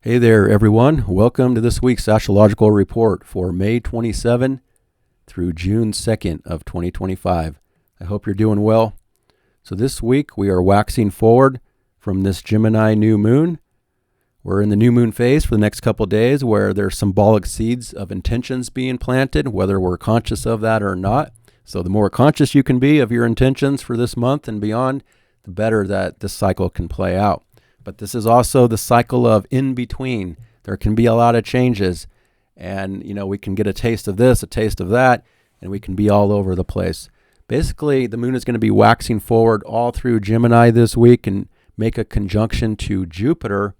Hey there, everyone. Welcome to this week's astrological report for May 27 through June 2nd of 2025. I hope you're doing well. So this week we are waxing forward from this Gemini New Moon. We're in the new moon phase for the next couple days where there's symbolic seeds of intentions being planted, whether we're conscious of that or not. So the more conscious you can be of your intentions for this month and beyond, the better that this cycle can play out. But this is also the cycle of in between. There can be a lot of changes, and we can get a taste of this, a taste of that, and we can be all over the place. Basically, the moon is going to be waxing forward all through Gemini this week and make a conjunction to Jupiter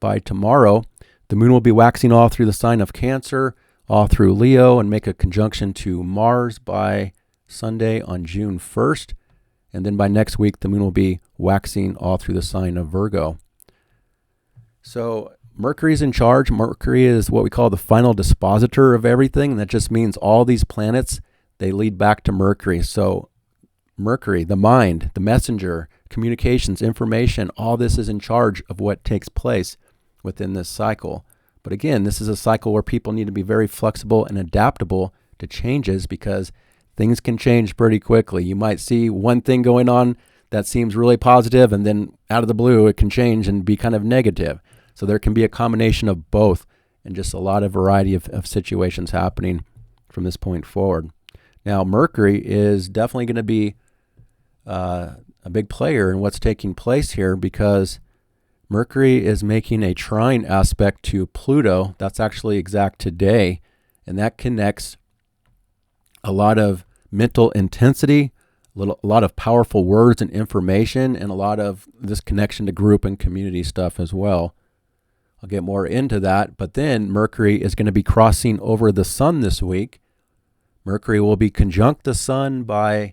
by tomorrow. The moon will be waxing all through the sign of Cancer, all through Leo, and make a conjunction to Mars by Sunday on June 1st. And then by next week, the moon will be waxing all through the sign of Virgo. So Mercury's in charge. Mercury is what we call the final dispositor of everything. And that just means all these planets, they lead back to Mercury. So Mercury, the mind, the messenger, communications, information, all this is in charge of what takes place within this cycle. But again, this is a cycle where people need to be very flexible and adaptable to changes because things can change pretty quickly. You might see one thing going on that seems really positive, and then out of the blue, it can change and be kind of negative. So there can be a combination of both and just a lot of variety of situations happening from this point forward. Now, Mercury is definitely going to be a big player in what's taking place here because Mercury is making a trine aspect to Pluto. That's actually exact today, and that connects a lot of mental intensity, a lot of powerful words and information, and a lot of this connection to group and community stuff as well. I'll get more into that, but then Mercury is going to be crossing over the sun this week. Mercury will be conjunct the sun by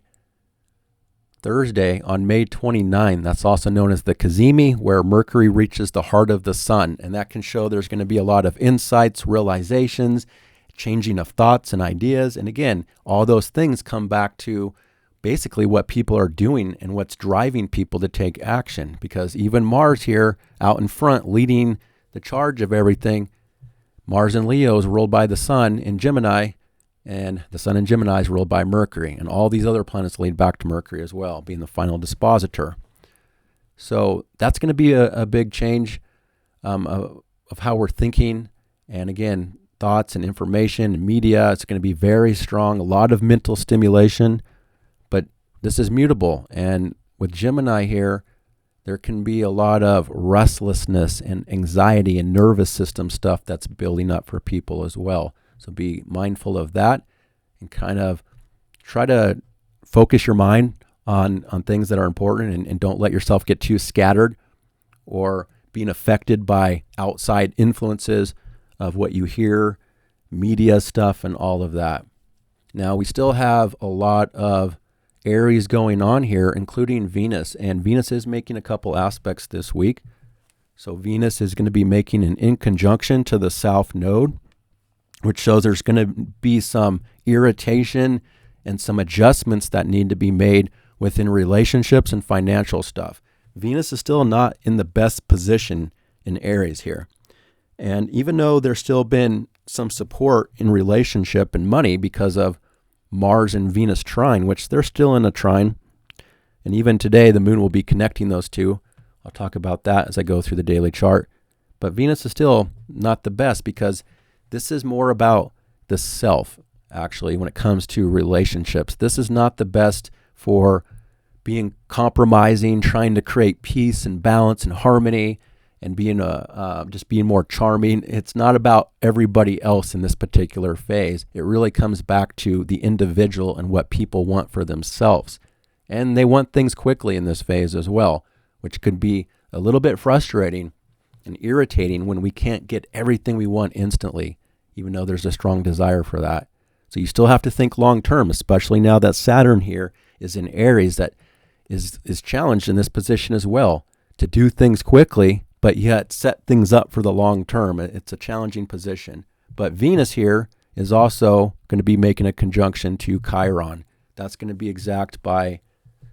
Thursday on May 29. That's also known as the cazimi, where Mercury reaches the heart of the sun, and that can show there's going to be a lot of insights, realizations, changing of thoughts and ideas. And again, all those things come back to basically what people are doing and what's driving people to take action, because even Mars here out in front leading the charge of everything, Mars in Leo is ruled by the sun in Gemini, and the sun in Gemini is ruled by Mercury, and all these other planets lead back to Mercury as well, being the final dispositor. So that's going to be a big change of how we're thinking, and again, thoughts and information and media. It's going to be very strong, a lot of mental stimulation, but this is mutable. And with Gemini here, there can be a lot of restlessness and anxiety and nervous system stuff that's building up for people as well. So be mindful of that and kind of try to focus your mind on things that are important, and don't let yourself get too scattered or being affected by outside influences of what you hear, media stuff, and all of that. Now, we still have a lot of Aries going on here, including Venus, and Venus is making a couple aspects this week. So Venus is going to be making an inconjunction to the South Node, which shows there's going to be some irritation and some adjustments that need to be made within relationships and financial stuff. Venus is still not in the best position in Aries here. And even though there's still been some support in relationship and money because of Mars and Venus trine, which they're still in a trine, and even today the moon will be connecting those two. I'll talk about that as I go through the daily chart. But Venus is still not the best because this is more about the self, actually, when it comes to relationships. This is not the best for being compromising, trying to create peace and balance and harmony, and being just being more charming. It's not about everybody else in this particular phase. It really comes back to the individual and what people want for themselves. And they want things quickly in this phase as well, which could be a little bit frustrating and irritating when we can't get everything we want instantly, even though there's a strong desire for that. So you still have to think long term, especially now that Saturn here is in Aries, that is challenged in this position as well, to do things quickly but yet set things up for the long term. It's a challenging position. But Venus here is also going to be making a conjunction to Chiron. That's going to be exact by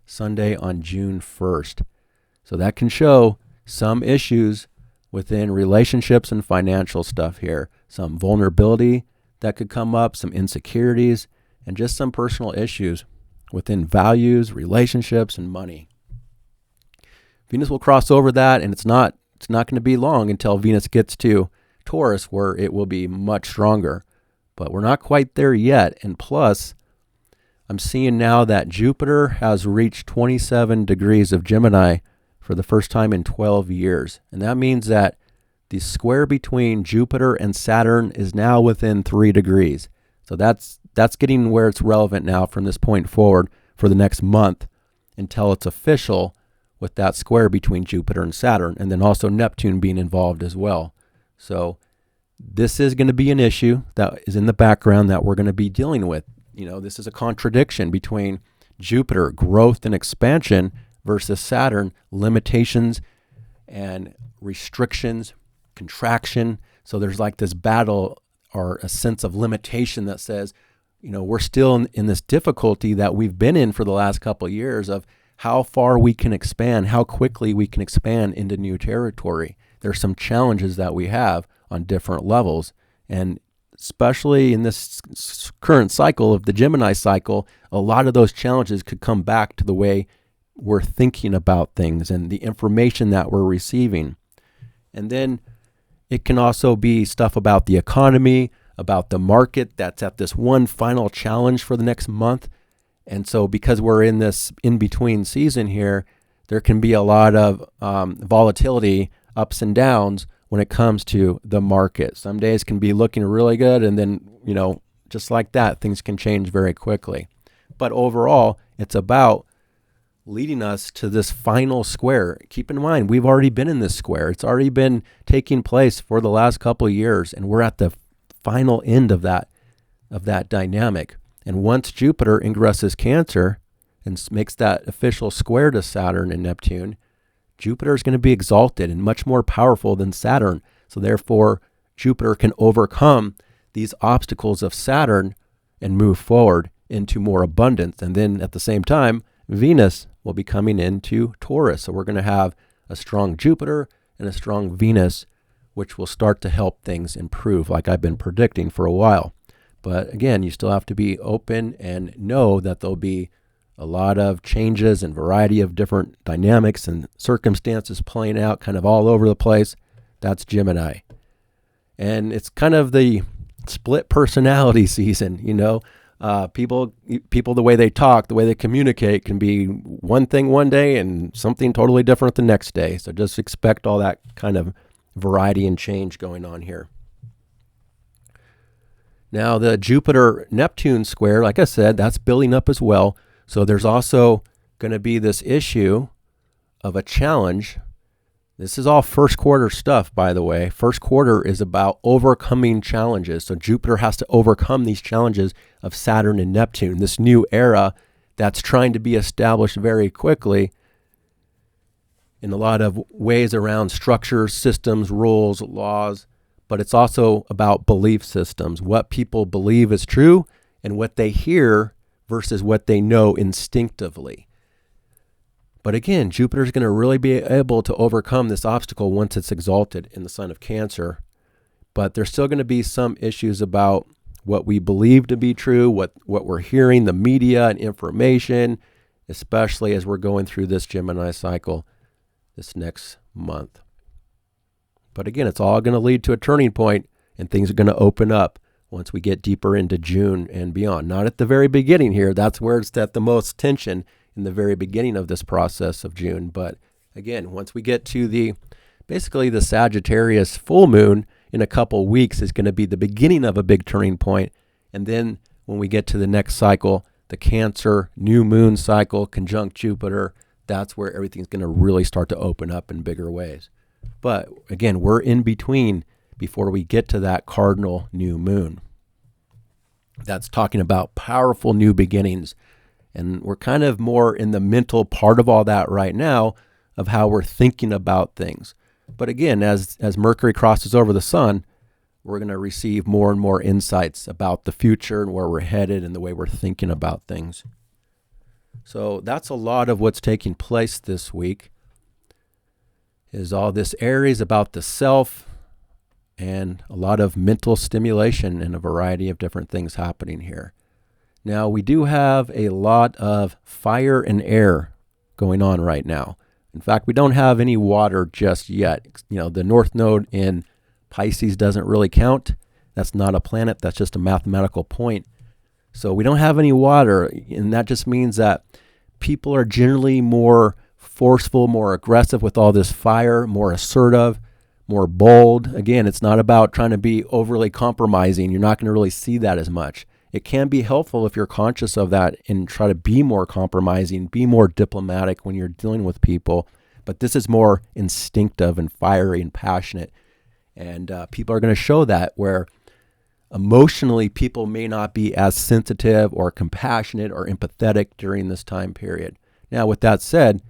Sunday on June 1st. So that can show some issues within relationships and financial stuff here. Some vulnerability that could come up, some insecurities, and just some personal issues within values, relationships, and money. Venus will cross over that, and it's not going to be long until Venus gets to Taurus, where it will be much stronger. But we're not quite there yet. And plus, I'm seeing now that Jupiter has reached 27 degrees of Gemini for the first time in 12 years. And that means that the square between Jupiter and Saturn is now within 3 degrees. So that's getting where it's relevant now from this point forward for the next month until it's official with that square between Jupiter and Saturn, and then also Neptune being involved as well. So this is going to be an issue that is in the background that we're going to be dealing with. This is a contradiction between Jupiter, growth and expansion, versus Saturn, limitations and restrictions, contraction. So there's like this battle or a sense of limitation that says, we're still in this difficulty that we've been in for the last couple of years of how far we can expand, how quickly we can expand into new territory. There's some challenges that we have on different levels. And especially in this current cycle of the Gemini cycle, a lot of those challenges could come back to the way we're thinking about things and the information that we're receiving. And then it can also be stuff about the economy, about the market that's at this one final challenge for the next month. And so because we're in this in-between season here, there can be a lot of volatility, ups and downs when it comes to the market. Some days can be looking really good, and then, just like that, things can change very quickly. But overall, it's about leading us to this final square. Keep in mind, we've already been in this square. It's already been taking place for the last couple of years, and we're at the final end of that dynamic. And once Jupiter ingresses Cancer and makes that official square to Saturn and Neptune, Jupiter is going to be exalted and much more powerful than Saturn. So therefore, Jupiter can overcome these obstacles of Saturn and move forward into more abundance. And then at the same time, Venus will be coming into Taurus. So we're going to have a strong Jupiter and a strong Venus, which will start to help things improve, like I've been predicting for a while. But again, you still have to be open and know that there'll be a lot of changes and variety of different dynamics and circumstances playing out kind of all over the place. That's Gemini. And it's kind of the split personality season, people, the way they talk, the way they communicate can be one thing one day and something totally different the next day. So just expect all that kind of variety and change going on here. Now, the Jupiter-Neptune square, like I said, that's building up as well. So there's also going to be this issue of a challenge. This is all first quarter stuff, by the way. First quarter is about overcoming challenges. So Jupiter has to overcome these challenges of Saturn and Neptune, this new era that's trying to be established very quickly in a lot of ways around structures, systems, rules, laws. But it's also about belief systems, what people believe is true and what they hear versus what they know instinctively. But again, Jupiter is going to really be able to overcome this obstacle once it's exalted in the sign of Cancer. But there's still going to be some issues about what we believe to be true, what we're hearing, the media and information, especially as we're going through this Gemini cycle this next month. But again, it's all going to lead to a turning point, and things are going to open up once we get deeper into June and beyond. Not at the very beginning here. That's where it's at the most tension, in the very beginning of this process of June. But again, once we get to basically the Sagittarius full moon in a couple weeks is going to be the beginning of a big turning point. And then when we get to the next cycle, the Cancer new moon cycle conjunct Jupiter, that's where everything's going to really start to open up in bigger ways. But again, we're in between before we get to that cardinal new moon. That's talking about powerful new beginnings. And we're kind of more in the mental part of all that right now of how we're thinking about things. But again, as Mercury crosses over the sun, we're going to receive more and more insights about the future and where we're headed and the way we're thinking about things. So that's a lot of what's taking place this week. is all this Aries about the self and a lot of mental stimulation and a variety of different things happening here. Now, we do have a lot of fire and air going on right now. In fact, we don't have any water just yet. The North Node in Pisces doesn't really count. That's not a planet. That's just a mathematical point. So we don't have any water, and that just means that people are generally more forceful, more aggressive with all this fire, more assertive, more bold. Again, it's not about trying to be overly compromising. You're not going to really see that as much. It can be helpful if you're conscious of that and try to be more compromising, be more diplomatic when you're dealing with people. But this is more instinctive and fiery and passionate. And people are going to show that, where emotionally people may not be as sensitive or compassionate or empathetic during this time period. Now, with that said,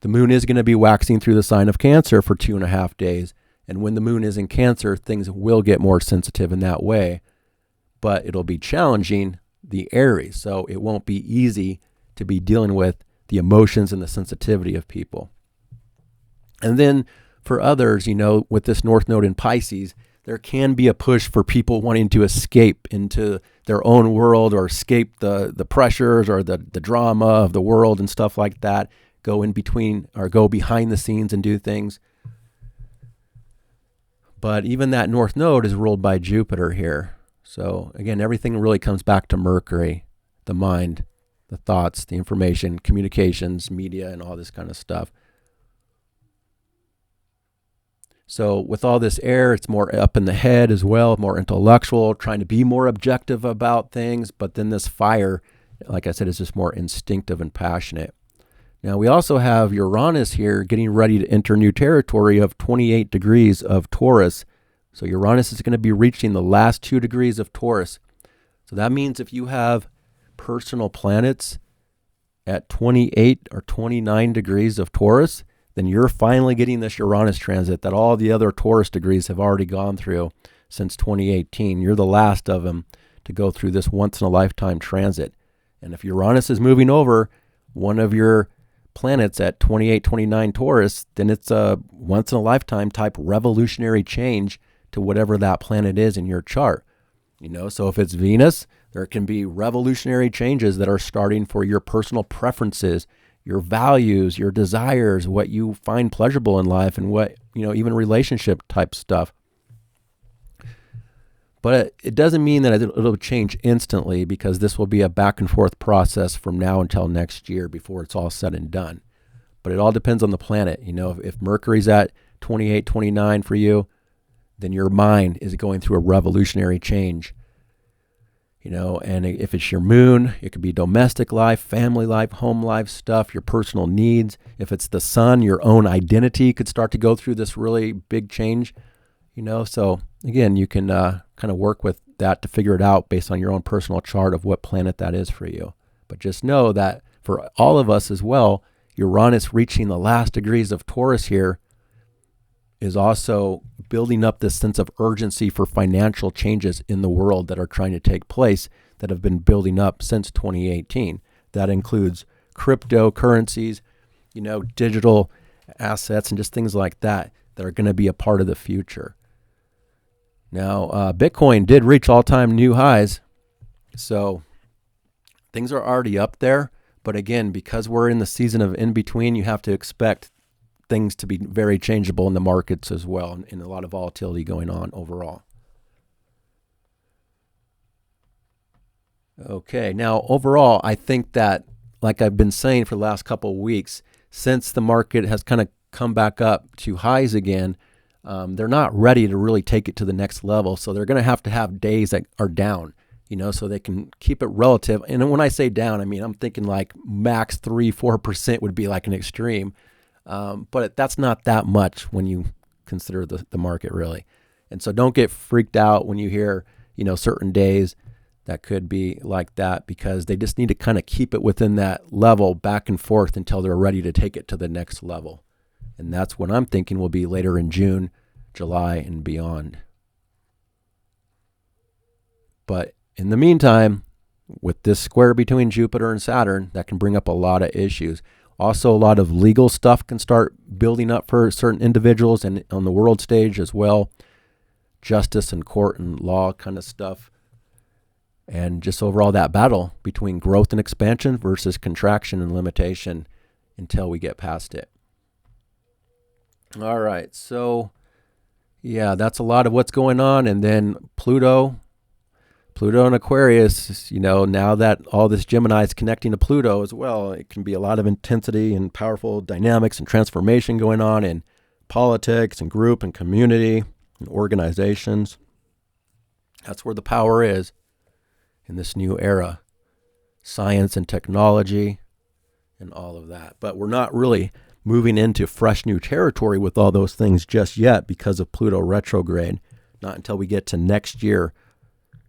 the moon is going to be waxing through the sign of Cancer for 2.5 days. And when the moon is in Cancer, things will get more sensitive in that way. But it'll be challenging the Aries. So it won't be easy to be dealing with the emotions and the sensitivity of people. And then for others, with this North Node in Pisces, there can be a push for people wanting to escape into their own world or escape the pressures or the drama of the world and stuff like that, go in between or go behind the scenes and do things. But even that North Node is ruled by Jupiter here. So again, everything really comes back to Mercury, the mind, the thoughts, the information, communications, media, and all this kind of stuff. So with all this air, it's more up in the head as well, more intellectual, trying to be more objective about things. But then this fire, like I said, is just more instinctive and passionate. Now, we also have Uranus here getting ready to enter new territory of 28 degrees of Taurus. So Uranus is going to be reaching the last 2 degrees of Taurus. So that means if you have personal planets at 28 or 29 degrees of Taurus, then you're finally getting this Uranus transit that all the other Taurus degrees have already gone through since 2018. You're the last of them to go through this once-in-a-lifetime transit. And if Uranus is moving over one of your planets at 28, 29 Taurus, then it's a once-in-a-lifetime type revolutionary change to whatever that planet is in your chart. So if it's Venus, there can be revolutionary changes that are starting for your personal preferences, your values, your desires, what you find pleasurable in life, and what, even relationship type stuff. But it doesn't mean that it'll change instantly, because this will be a back and forth process from now until next year before it's all said and done. But it all depends on the planet. If Mercury's at 28, 29 for you, then your mind is going through a revolutionary change. And if it's your moon, it could be domestic life, family life, home life stuff, your personal needs. If it's the sun, your own identity could start to go through this really big change. So again, you can kind of work with that to figure it out based on your own personal chart of what planet that is for you. But just know that for all of us as well, Uranus reaching the last degrees of Taurus here is also building up this sense of urgency for financial changes in the world that are trying to take place, that have been building up since 2018. That includes cryptocurrencies, digital assets, and just things like that are going to be a part of the future. Now, Bitcoin did reach all-time new highs, so things are already up there. But again, because we're in the season of in-between, you have to expect things to be very changeable in the markets as well, and a lot of volatility going on overall. Okay, now overall, I think that, like I've been saying for the last couple of weeks, since the market has kind of come back up to highs again, they're not ready to really take it to the next level. So they're going to have days that are down, so they can keep it relative. And when I say down, I mean, I'm thinking like max 3-4% would be like an extreme. But that's not that much when you consider the market really. And so don't get freaked out when you hear, certain days that could be like that, because they just need to kind of keep it within that level back and forth until they're ready to take it to the next level. And that's what I'm thinking will be later in June, July, and beyond. But in the meantime, with this square between Jupiter and Saturn, that can bring up a lot of issues. Also, a lot of legal stuff can start building up for certain individuals and on the world stage as well. Justice and court and law kind of stuff. And just overall that battle between growth and expansion versus contraction and limitation until we get past it. All right, so yeah, that's a lot of what's going on. And then Pluto and Aquarius, now that all this Gemini is connecting to Pluto as well, it can be a lot of intensity and powerful dynamics and transformation going on in politics and group and community and organizations. That's where the power is in this new era. Science and technology and all of that. But we're not really moving into fresh new territory with all those things just yet because of Pluto retrograde. Not until we get to next year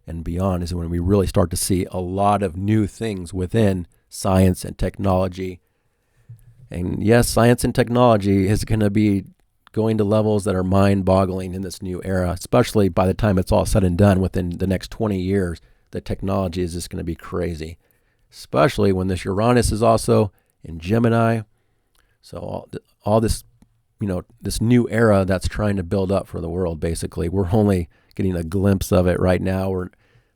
and beyond is when we really start to see a lot of new things within science and technology. And yes, science and technology is going to be going to levels that are mind-boggling in this new era, especially by the time it's all said and done within the next 20 years. The technology is just going to be crazy, especially when this Uranus is also in Gemini. So all this, this new era that's trying to build up for the world, basically. We're only getting a glimpse of it right now.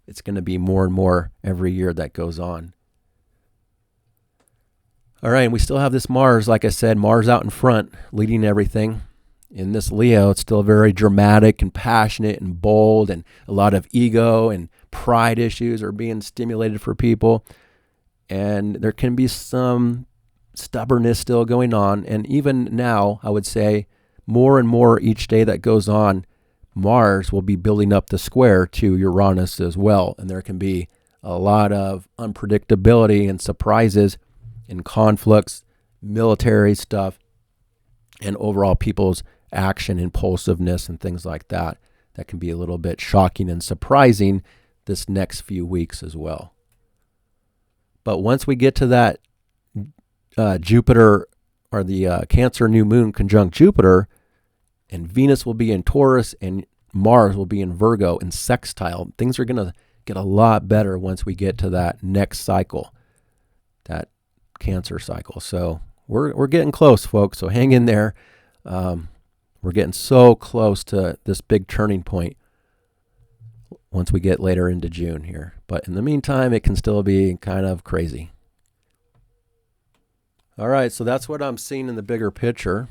It's going to be more and more every year that goes on. All right, and we still have this Mars, like I said, Mars out in front, leading everything. In this Leo, it's still very dramatic and passionate and bold, and a lot of ego and pride issues are being stimulated for people. And there can be some stubbornness still going on. And even now, I would say, more and more each day that goes on, Mars will be building up the square to Uranus as well. And there can be a lot of unpredictability and surprises and conflicts, military stuff, and overall people's action, impulsiveness, and things like that. That can be a little bit shocking and surprising this next few weeks as well. But once we get to that Jupiter or the Cancer New Moon conjunct Jupiter, and Venus will be in Taurus and Mars will be in Virgo and sextile, things are going to get a lot better once we get to that next cycle, that Cancer cycle. So we're getting close, folks. So hang in there. We're getting so close to this big turning point once we get later into June here. But in the meantime, it can still be kind of crazy. All right, so that's what I'm seeing in the bigger picture.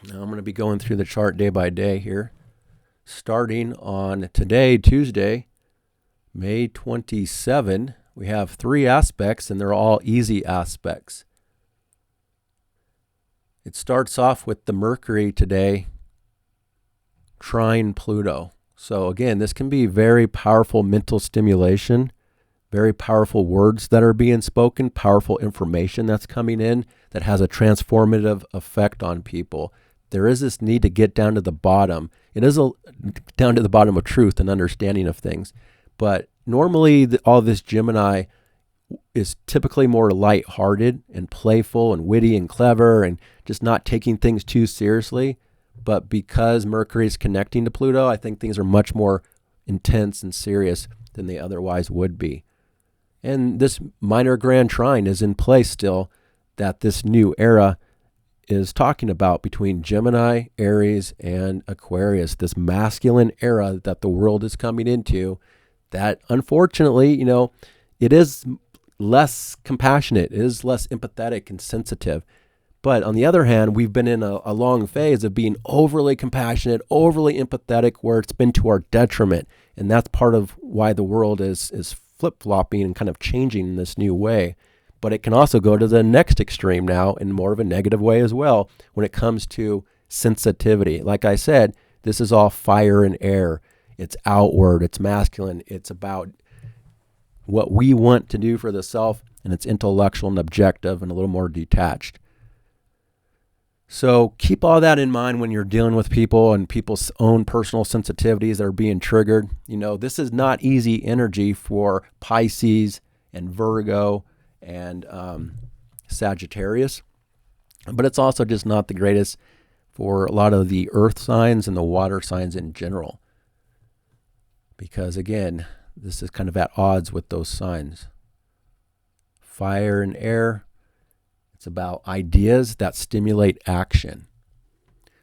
Now I'm going to be going through the chart day by day here. Starting on today, Tuesday, May 27, we have 3 aspects, and they're all easy aspects. It starts off with the Mercury today, trine Pluto. So again, this can be very powerful mental stimulation, very powerful words that are being spoken, powerful information that's coming in that has a transformative effect on people. There is this need to get down to the bottom. It is down to the bottom of truth and understanding of things. But normally all this Gemini is typically more lighthearted and playful and witty and clever and just not taking things too seriously. But because Mercury is connecting to Pluto, I think things are much more intense and serious than they otherwise would be. And this minor grand trine is in place still that this new era is talking about between Gemini, Aries, and Aquarius, this masculine era that the world is coming into that unfortunately, it is less compassionate, it is less empathetic and sensitive. But on the other hand, we've been in a long phase of being overly compassionate, overly empathetic, where it's been to our detriment. And that's part of why the world is flip-flopping and kind of changing in this new way. But it can also go to the next extreme now in more of a negative way as well when it comes to sensitivity. Like I said, this is all fire and air. It's outward, it's masculine, it's about what we want to do for the self, and it's intellectual and objective and a little more detached. So keep all that in mind when you're dealing with people and people's own personal sensitivities that are being triggered. This is not easy energy for Pisces and Virgo and Sagittarius, but it's also just not the greatest for a lot of the earth signs and the water signs in general. Because again, this is kind of at odds with those signs. Fire and air, It's about ideas that stimulate action.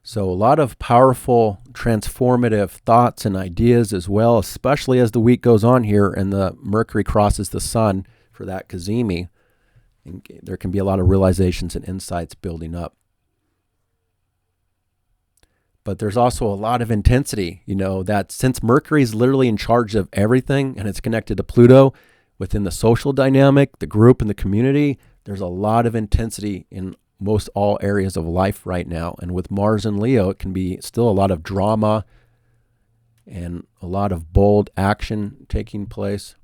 So a lot of powerful, transformative thoughts and ideas as well, especially as the week goes on here and the Mercury crosses the Sun for that cazimi. And there can be a lot of realizations and insights building up. But there's also a lot of intensity, that since Mercury is literally in charge of everything and it's connected to Pluto within the social dynamic, the group and the community, there's a lot of intensity in most all areas of life right now. And with Mars and Leo, it can be still a lot of drama and a lot of bold action taking place.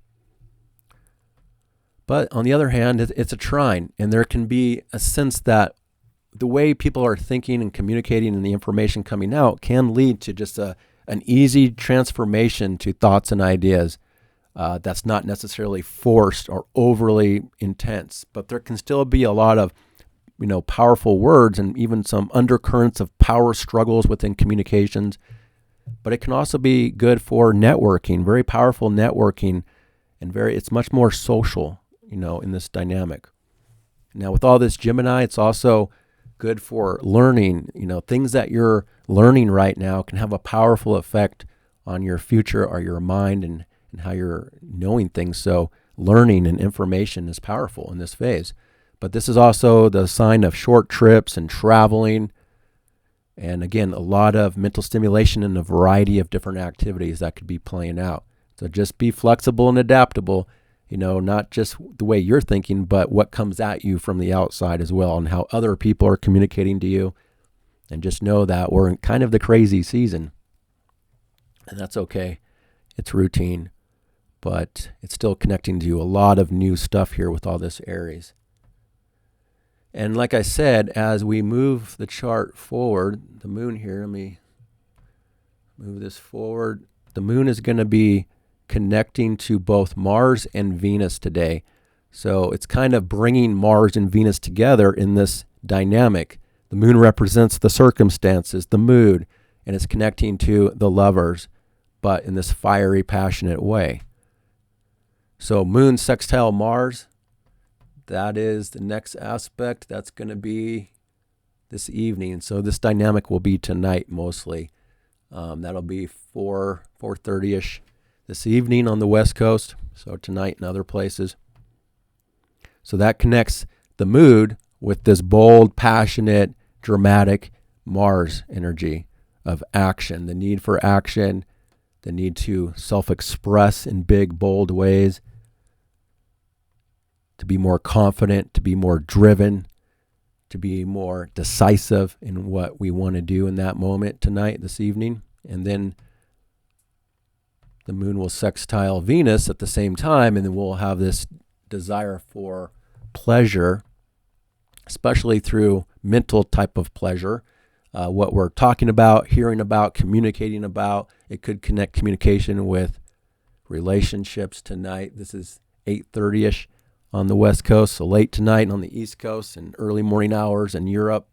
But on the other hand, it's a trine, and there can be a sense that the way people are thinking and communicating and the information coming out can lead to just an easy transformation to thoughts and ideas that's not necessarily forced or overly intense. But there can still be a lot of powerful words and even some undercurrents of power struggles within communications. But it can also be good for networking, very powerful networking, and it's much more social, in this dynamic. Now, with all this Gemini, it's also good for learning. Things that you're learning right now can have a powerful effect on your future or your mind and how you're knowing things. So learning and information is powerful in this phase. But this is also the sign of short trips and traveling. And again, a lot of mental stimulation and a variety of different activities that could be playing out. So just be flexible and adaptable, not just the way you're thinking, but what comes at you from the outside as well and how other people are communicating to you. And just know that we're in kind of the crazy season. And that's okay. It's routine, but it's still connecting to a lot of new stuff here with all this Aries. And like I said, as we move the chart forward, the moon here, let me move this forward. The moon is going to be connecting to both Mars and Venus today. So it's kind of bringing Mars and Venus together in this dynamic. The moon represents the circumstances, the mood, and it's connecting to the lovers, but in this fiery, passionate way. So moon sextile Mars, that is the next aspect. That's going to be this evening. So this dynamic will be tonight mostly. That'll be 4:30ish this evening on the West Coast. So tonight in other places. So that connects the mood with this bold, passionate, dramatic Mars energy of action, the need for action, the need to self-express in big, bold ways, to be more confident, to be more driven, to be more decisive in what we want to do in that moment tonight, this evening. And then the moon will sextile Venus at the same time, and then we'll have this desire for pleasure, especially through mental type of pleasure. What we're talking about, hearing about, communicating about. It could connect communication with relationships tonight. This is 8:30ish on the West Coast, so late tonight on the East Coast and early morning hours in Europe.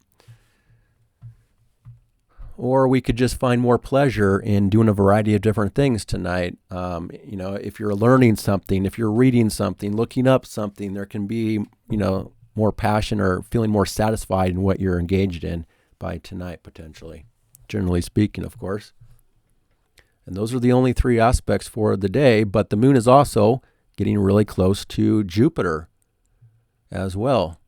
Or we could just find more pleasure in doing a variety of different things tonight. If you're learning something, if you're reading something, looking up something, there can be, more passion or feeling more satisfied in what you're engaged in by tonight, potentially. Generally speaking, of course. And those are the only three aspects for the day, but the moon is also getting really close to Jupiter as well.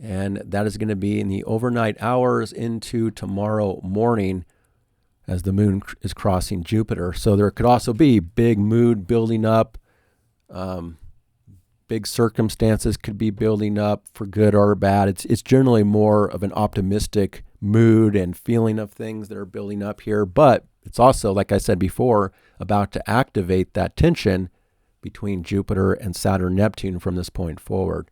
And that is going to be in the overnight hours into tomorrow morning as the moon is crossing Jupiter. So there could also be big mood building up. Big circumstances could be building up for good or bad. It's generally more of an optimistic mood and feeling of things that are building up here. But it's also, like I said before, about to activate that tension between Jupiter and Saturn, Neptune from this point forward.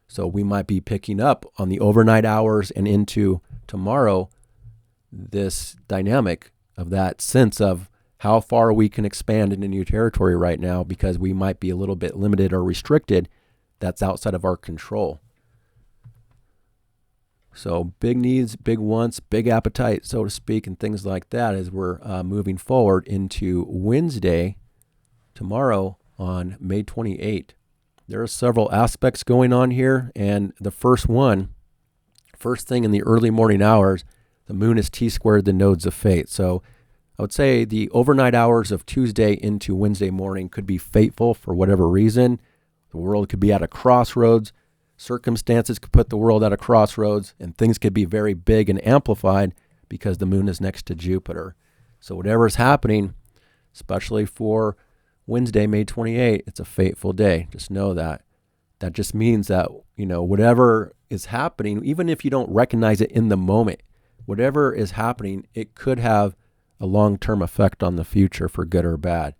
So we might be picking up on the overnight hours and into tomorrow this dynamic of that sense of how far we can expand into new territory right now, because we might be a little bit limited or restricted. That's outside of our control. So big needs, big wants, big appetite, so to speak, and things like that as we're moving forward into Wednesday, tomorrow on May 28th. there are several aspects going on here, and the first thing in the early morning hours, the moon is T-squared the nodes of fate. So I would say the overnight hours of Tuesday into Wednesday morning could be fateful for whatever reason. The world could be at a crossroads. Circumstances could put the world at a crossroads, and things could be very big and amplified because the moon is next to Jupiter. So whatever is happening, especially for Wednesday, May 28th, it's a fateful day. Just know that. That just means that, whatever is happening, even if you don't recognize it in the moment, whatever is happening, it could have a long-term effect on the future for good or bad.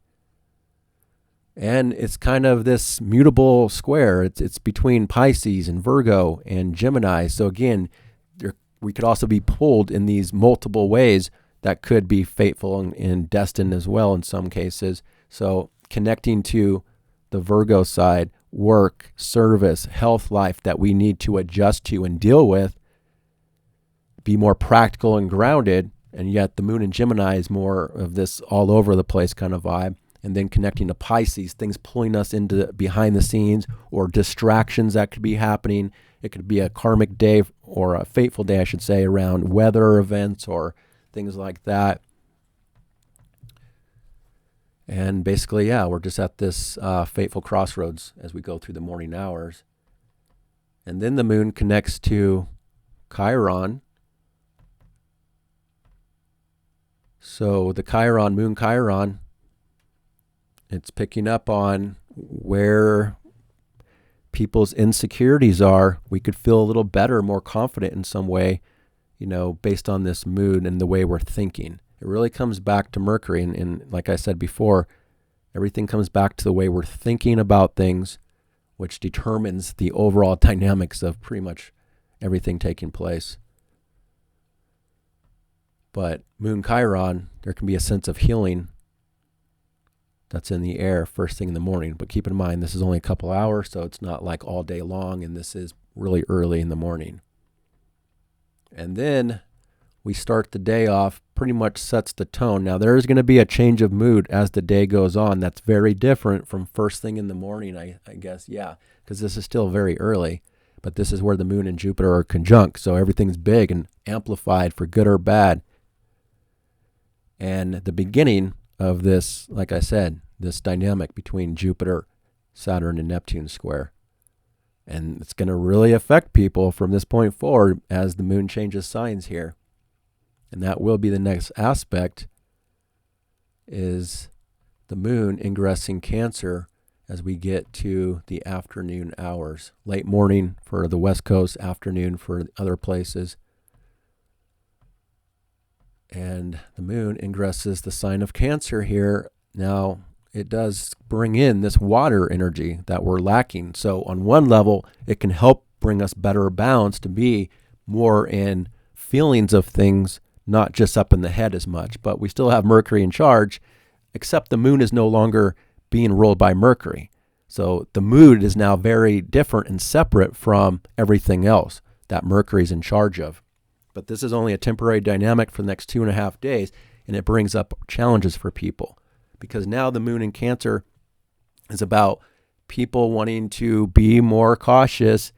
And it's kind of this mutable square. It's between Pisces and Virgo and Gemini. So again, we could also be pulled in these multiple ways that could be fateful and destined as well in some cases. So connecting to the Virgo side, work, service, health life that we need to adjust to and deal with, be more practical and grounded, and yet the moon in Gemini is more of this all over the place kind of vibe. And then connecting to Pisces, things pulling us into behind the scenes or distractions that could be happening. It could be a karmic day or a fateful day, I should say, around weather events or things like that. And basically, we're just at this fateful crossroads as we go through the morning hours. And then the moon connects to Chiron. So the Chiron, moon Chiron, it's picking up on where people's insecurities are. We could feel a little better, more confident in some way, based on this moon and the way we're thinking. It really comes back to Mercury. And like I said before, everything comes back to the way we're thinking about things, which determines the overall dynamics of pretty much everything taking place. But moon Chiron, there can be a sense of healing that's in the air first thing in the morning. But keep in mind, this is only a couple hours, so it's not like all day long, and this is really early in the morning. And then we start the day off, pretty much sets the tone. Now, there is going to be a change of mood as the day goes on. That's very different from first thing in the morning, I guess, because this is still very early. But this is where the moon and Jupiter are conjunct, so everything's big and amplified for good or bad. And the beginning of this, like I said, this dynamic between Jupiter, Saturn, and Neptune square. And it's going to really affect people from this point forward as the moon changes signs here. And that will be the next aspect, is the moon ingressing Cancer as we get to the afternoon hours. Late morning for the West Coast, afternoon for other places. And the moon ingresses the sign of Cancer here. Now, it does bring in this water energy that we're lacking. So on one level, it can help bring us better balance to be more in feelings of things, not just up in the head as much. But we still have Mercury in charge, except the moon is no longer being ruled by Mercury. So the mood is now very different and separate from everything else that Mercury's in charge of. But this is only a temporary dynamic for the next 2.5 days, and it brings up challenges for people. Because now the moon in Cancer is about people wanting to be more cautious,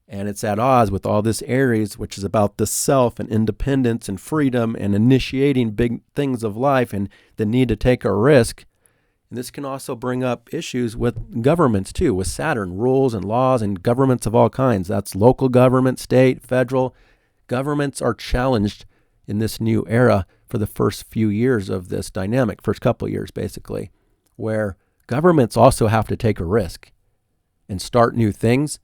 and it's at odds with all this Aries, which is about the self and independence and freedom and initiating big things of life and the need to take a risk. And this can also bring up issues with governments too, with Saturn, rules and laws and governments of all kinds. That's local government, state, federal. Governments are challenged in this new era for the first few years of this dynamic, first couple of years basically, where governments also have to take a risk and start new things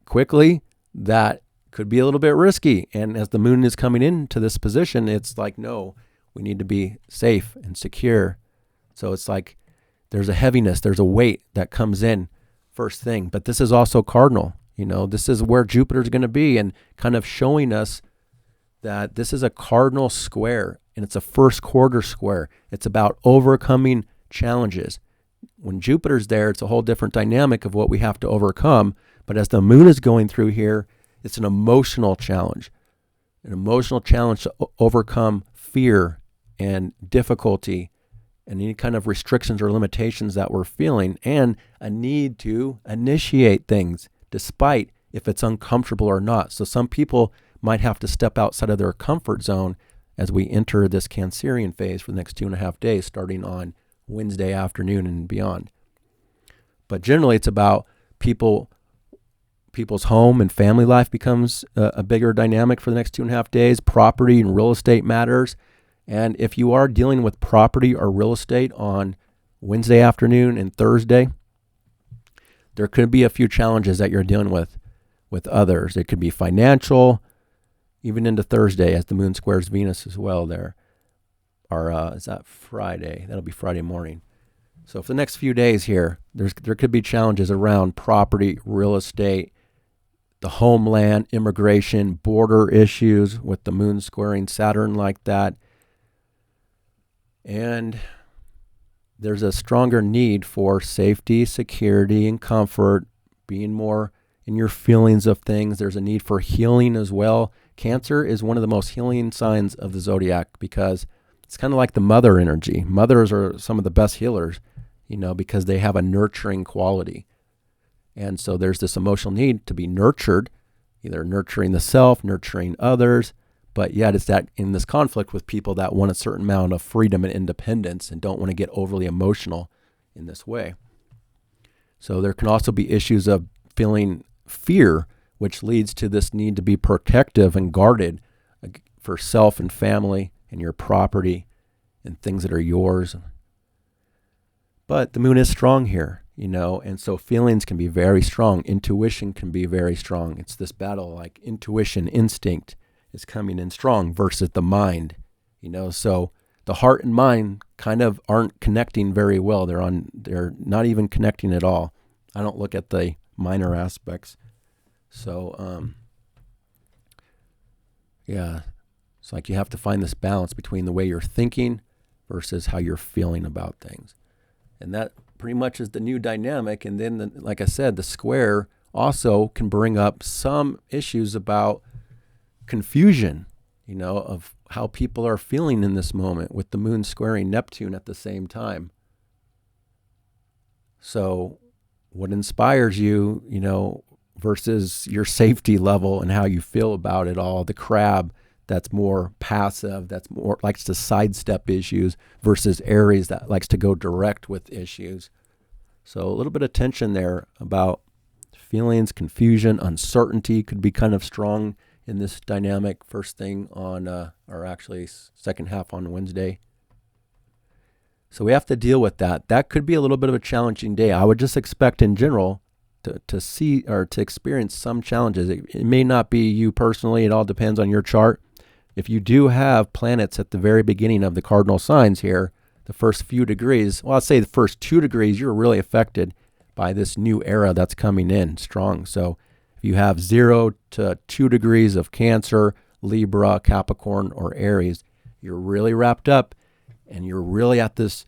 quickly that could be a little bit risky. And as the moon is coming into this position, it's like, no, we need to be safe and secure. So it's like there's a heaviness, there's a weight that comes in first thing. But this is also cardinal. This is where Jupiter's going to be, and kind of showing us that this is a cardinal square, and it's a first quarter square. It's about overcoming challenges. When Jupiter's there, it's a whole different dynamic of what we have to overcome. But as the moon is going through here, it's an emotional challenge to overcome fear and difficulty and any kind of restrictions or limitations that we're feeling, and a need to initiate things despite if it's uncomfortable or not. So some people might have to step outside of their comfort zone as we enter this Cancerian phase for the next 2.5 days, starting on Wednesday afternoon and beyond. But generally it's about people's home and family life becomes a bigger dynamic for the next 2.5 days. Property and real estate matters. And if you are dealing with property or real estate on Wednesday afternoon and Thursday, there could be a few challenges that you're dealing with others. It could be financial, even into Thursday as the moon squares Venus as well there. Or is that Friday? That'll be Friday morning. So for the next few days here, there could be challenges around property, real estate, the homeland, immigration, border issues with the moon squaring Saturn like that. And there's a stronger need for safety, security, and comfort, being more in your feelings of things. There's a need for healing as well. Cancer is one of the most healing signs of the zodiac because it's kind of like the mother energy. Mothers are some of the best healers, because they have a nurturing quality. And so there's this emotional need to be nurtured, either nurturing the self, nurturing others, but yet it's that in this conflict with people that want a certain amount of freedom and independence and don't want to get overly emotional in this way. So there can also be issues of feeling fear, which leads to this need to be protective and guarded for self and family and your property and things that are yours. But the moon is strong here, and so feelings can be very strong. Intuition can be very strong. It's this battle, like intuition, instinct is coming in strong versus the mind, so the heart and mind kind of aren't connecting very well. They're not even connecting at all. I don't look at the minor aspects. So, it's like you have to find this balance between the way you're thinking versus how you're feeling about things. And that pretty much is the new dynamic. And then, like I said, the square also can bring up some issues about confusion, of how people are feeling in this moment with the moon squaring Neptune at the same time. So what inspires you, versus your safety level and how you feel about it all. The crab that's more passive, that's more likes to sidestep issues versus Aries that likes to go direct with issues. So a little bit of tension there about feelings, confusion, uncertainty could be kind of strong in this dynamic first thing on, or actually second half on Wednesday. So we have to deal with that. That could be a little bit of a challenging day. I would just expect in general to see or to experience some challenges. It may not be you personally. It all depends on your chart. If you do have planets at the very beginning of the cardinal signs here, the first few degrees, well, I'll say the first 2 degrees, you're really affected by this new era that's coming in strong. So if you have 0 to 2 degrees of Cancer, Libra, Capricorn, or Aries, you're really wrapped up and you're really at this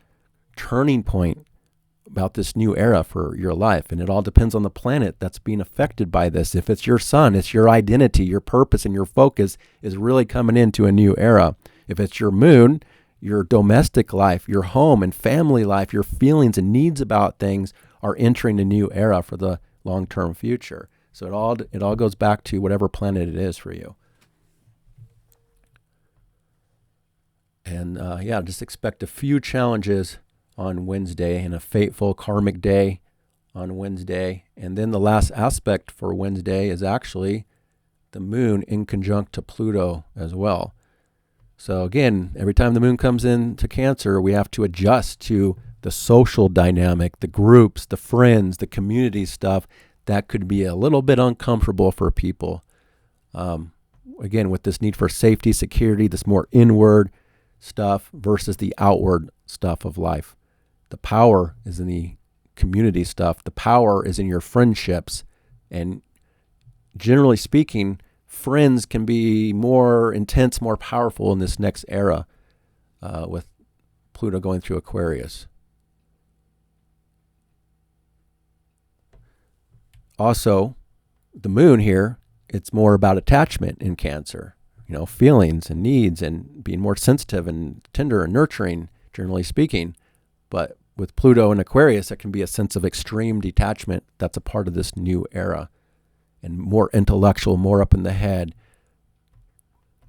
turning point about this new era for your life. And it all depends on the planet that's being affected by this. If it's your sun, it's your identity, your purpose, and your focus is really coming into a new era. If it's your moon, your domestic life, your home and family life, your feelings and needs about things are entering a new era for the long-term future. So it all goes back to whatever planet it is for you. And just expect a few challenges on Wednesday and a fateful karmic day on Wednesday. And then the last aspect for Wednesday is actually the moon in conjunct to Pluto as well. So again, every time the moon comes into Cancer, we have to adjust to the social dynamic, the groups, the friends, the community stuff. That could be a little bit uncomfortable for people. Again, with this need for safety, security, this more inward stuff versus the outward stuff of life. The power is in the community stuff. The power is in your friendships. And generally speaking, friends can be more intense, more powerful in this next era with Pluto going through Aquarius. Also, the moon here, it's more about attachment in Cancer, feelings and needs and being more sensitive and tender and nurturing, generally speaking. But with Pluto and Aquarius, it can be a sense of extreme detachment. That's a part of this new era, and more intellectual, more up in the head.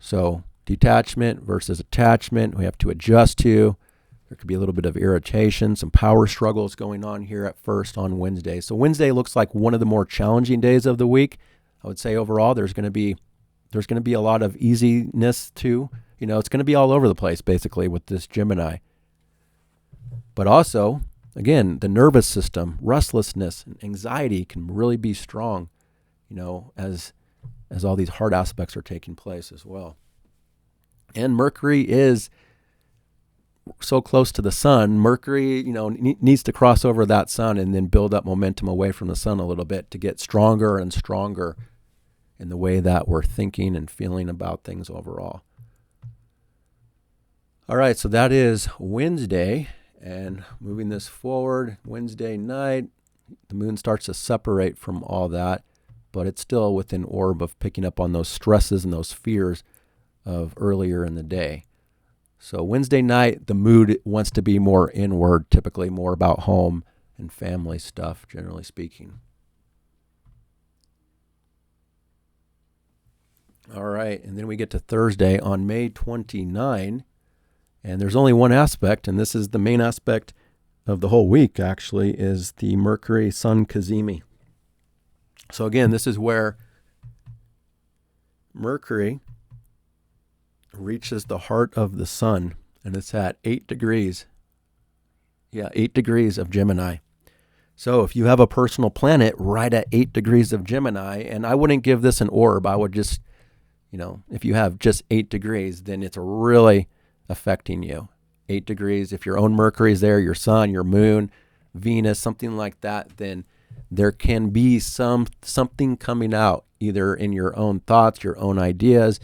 So detachment versus attachment, we have to adjust to. There could be a little bit of irritation, some power struggles going on here at first on Wednesday. So Wednesday looks like one of the more challenging days of the week. I would say overall there's going to be a lot of easiness too. It's going to be all over the place basically with this Gemini. But also, again, the nervous system, restlessness, and anxiety can really be strong, as all these hard aspects are taking place as well. And Mercury is so close to the sun. Mercury, needs to cross over that sun and then build up momentum away from the sun a little bit to get stronger and stronger in the way that we're thinking and feeling about things overall. All right, so that is Wednesday. And moving this forward, Wednesday night, the moon starts to separate from all that, but it's still within orb of picking up on those stresses and those fears of earlier in the day. So Wednesday night, the mood wants to be more inward, typically more about home and family stuff, generally speaking. All right, and then we get to Thursday on May 29. And there's only one aspect, and this is the main aspect of the whole week, actually, is the Mercury-Sun cazimi. So again, this is where Mercury reaches the heart of the sun, and it's at 8 degrees. 8 degrees of Gemini. So if you have a personal planet right at 8 degrees of Gemini, and I wouldn't give this an orb, I would just, if you have just 8 degrees, then it's really affecting you. 8 degrees, if your own Mercury is there, your sun, your moon, Venus, something like that, then there can be something coming out, either in your own thoughts, your own ideas,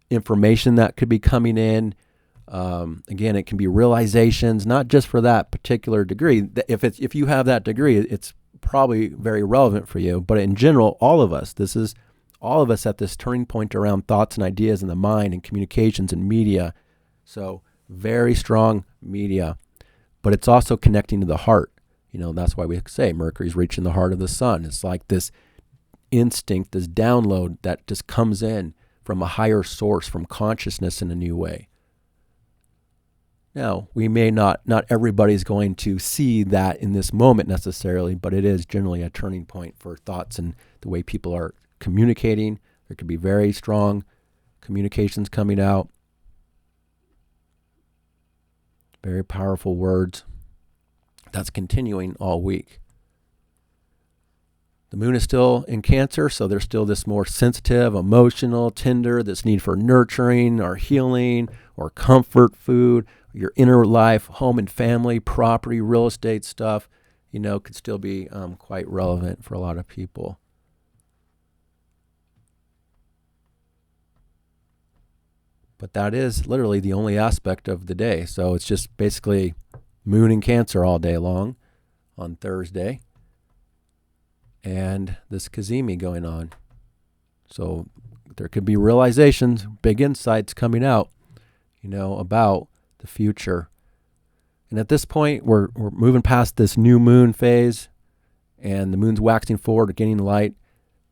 information that could be coming in. Again, it can be realizations, not just for that particular degree. If you have that degree, it's probably very relevant for you. But in general, all of us at this turning point around thoughts and ideas in the mind and communications and media. So very strong media, but it's also connecting to the heart. That's why we say Mercury's reaching the heart of the sun. It's like this instinct, this download that just comes in from a higher source, from consciousness in a new way. Now, we may not everybody's going to see that in this moment necessarily, but it is generally a turning point for thoughts and the way people are communicating. There could be very strong communications coming out. Very powerful words. That's continuing all week. The moon is still in Cancer, so there's still this more sensitive, emotional, tender, this need for nurturing or healing or comfort food, your inner life, home and family, property, real estate stuff, could still be quite relevant for a lot of people. But that is literally the only aspect of the day. So it's just basically moon in Cancer all day long on Thursday. And this cazimi going on. So there could be realizations, big insights coming out, about the future. And at this point, we're moving past this new moon phase, and the moon's waxing forward, getting light.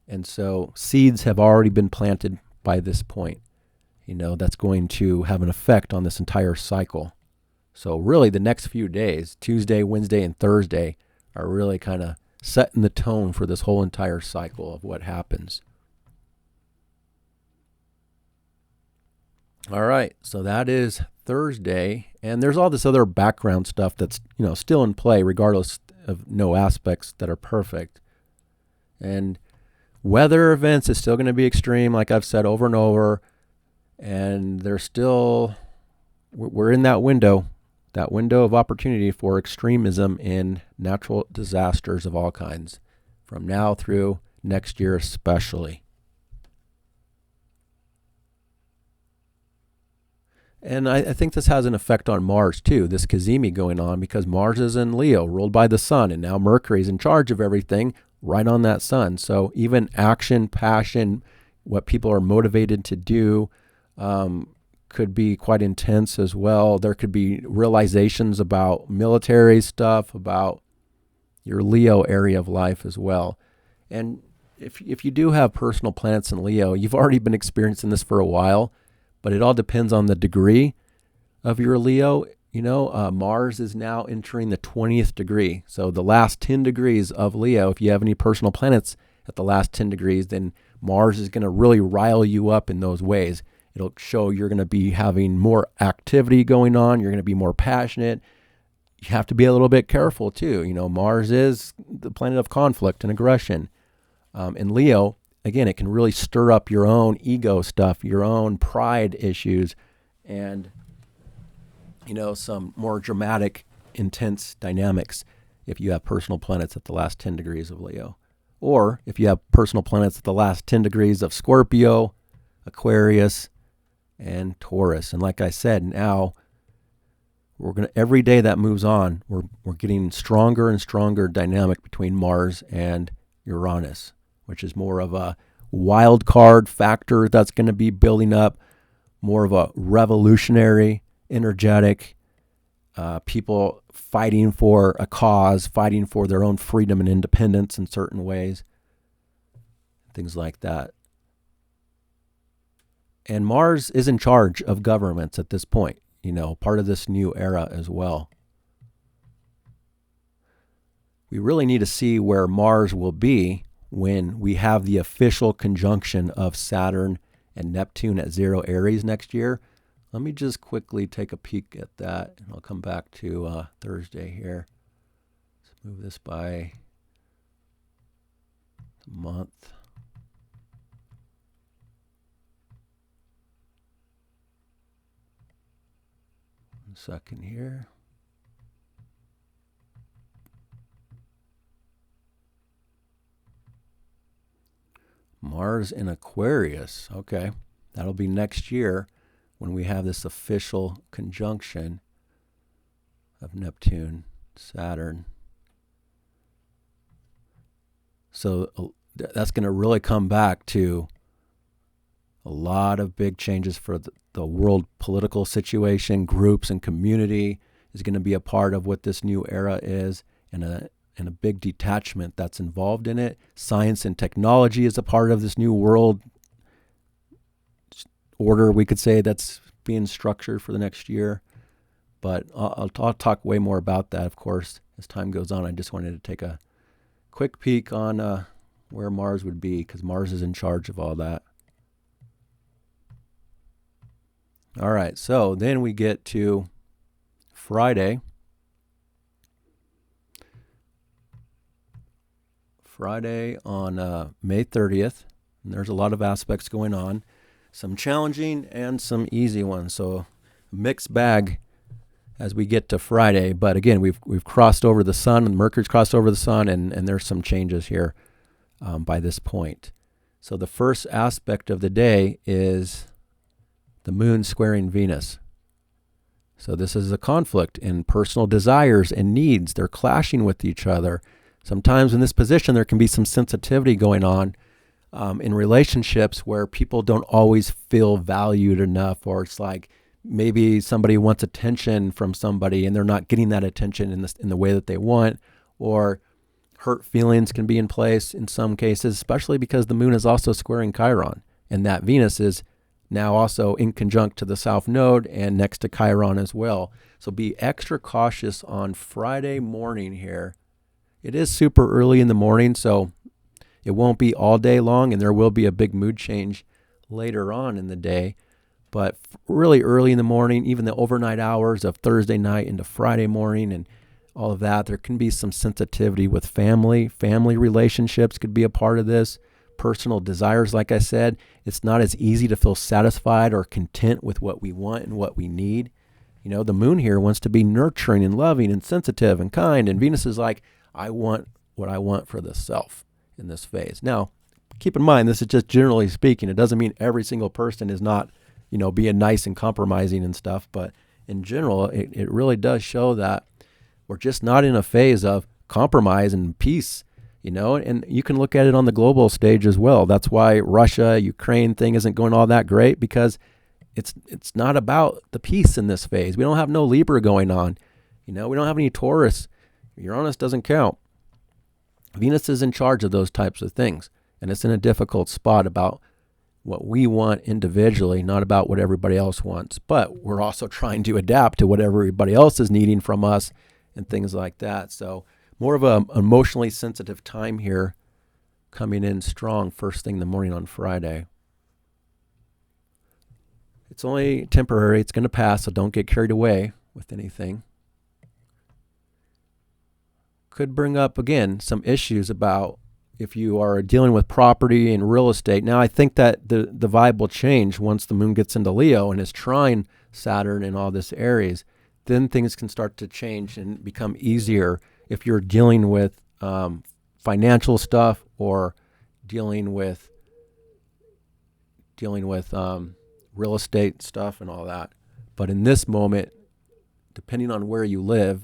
And so seeds have already been planted by this point. That's going to have an effect on this entire cycle. So really the next few days, Tuesday, Wednesday, and Thursday, are really kind of setting the tone for this whole entire cycle of what happens. All right, so that is Thursday. And there's all this other background stuff that's, still in play, regardless of no aspects that are perfect. And weather events is still going to be extreme, like I've said over and over. And we're in that window of opportunity for extremism in natural disasters of all kinds, from now through next year especially. And I think this has an effect on Mars too, this cazimi going on, because Mars is in Leo, ruled by the sun, and now Mercury's in charge of everything right on that sun. So even action, passion, what people are motivated to do, could be quite intense as well. There could be realizations about military stuff, about your Leo area of life as well. And if you do have personal planets in Leo, you've already been experiencing this for a while, but it all depends on the degree of your Leo. Mars is now entering the 20th degree. So the last 10 degrees of Leo, if you have any personal planets at the last 10 degrees, then Mars is going to really rile you up in those ways. It'll show you're going to be having more activity going on. You're going to be more passionate. You have to be a little bit careful too. Mars is the planet of conflict and aggression. In Leo, again, it can really stir up your own ego stuff, your own pride issues, and some more dramatic, intense dynamics if you have personal planets at the last 10 degrees of Leo. Or if you have personal planets at the last 10 degrees of Scorpio, Aquarius, and Taurus. And like I said, now every day that moves on, we're getting stronger and stronger dynamic between Mars and Uranus, which is more of a wild card factor that's going to be building up, more of a revolutionary, energetic, people fighting for a cause, fighting for their own freedom and independence in certain ways, things like that. And Mars is in charge of governments at this point, part of this new era as well. We really need to see where Mars will be when we have the official conjunction of Saturn and Neptune at 0 Aries next year. Let me just quickly take a peek at that, and I'll come back to Thursday here. Let's move this by a month. One second here. Mars in Aquarius. Okay, that'll be next year when we have this official conjunction of Neptune, Saturn. So that's going to really come back to a lot of big changes for the world political situation. Groups and community is going to be a part of what this new era is, and a big detachment that's involved in it. Science and technology is a part of this new world order, we could say, that's being structured for the next year. But I'll talk way more about that, of course, as time goes on. I just wanted to take a quick peek on where Mars would be, because Mars is in charge of all that. All right, so then we get to Friday. Friday on May 30th. And there's a lot of aspects going on. Some challenging and some easy ones. So a mixed bag as we get to Friday. But again, we've crossed over the sun, and Mercury's crossed over the sun, and there's some changes here by this point. So the first aspect of the day is the moon squaring Venus. So this is a conflict in personal desires and needs. They're clashing with each other. Sometimes in this position, there can be some sensitivity going on in relationships where people don't always feel valued enough, or it's like maybe somebody wants attention from somebody and they're not getting that attention in the way that they want, or hurt feelings can be in place in some cases, especially because the moon is also squaring Chiron, and that Venus is now also in conjunct to the South Node and next to Chiron as well. So be extra cautious on Friday morning here. It is super early in the morning, so it won't be all day long, and there will be a big mood change later on in the day. But really early in the morning, even the overnight hours of Thursday night into Friday morning and all of that, there can be some sensitivity with family. Family relationships could be a part of this. Personal desires, like I said, it's not as easy to feel satisfied or content with what we want and what we need. The moon here wants to be nurturing and loving and sensitive and kind, and Venus is like, I want what I want for the self in this phase. Now, keep in mind, this is just generally speaking. It doesn't mean every single person is not, being nice and compromising and stuff. But in general, it really does show that we're just not in a phase of compromise and peace, and you can look at it on the global stage as well. That's why Russia-Ukraine thing isn't going all that great, because it's not about the peace in this phase. We don't have no Libra going on. We don't have any Taurus. Uranus doesn't count. Venus is in charge of those types of things. And it's in a difficult spot about what we want individually, not about what everybody else wants. But we're also trying to adapt to what everybody else is needing from us and things like that. So more of an emotionally sensitive time here, coming in strong first thing in the morning on Friday. It's only temporary. It's going to pass, so don't get carried away with anything. Could bring up, again, some issues about if you are dealing with property and real estate. Now, I think that the vibe will change once the moon gets into Leo and is trine Saturn and all this Aries. Then things can start to change and become easier if you're dealing with financial stuff or dealing with real estate stuff and all that. But in this moment, depending on where you live,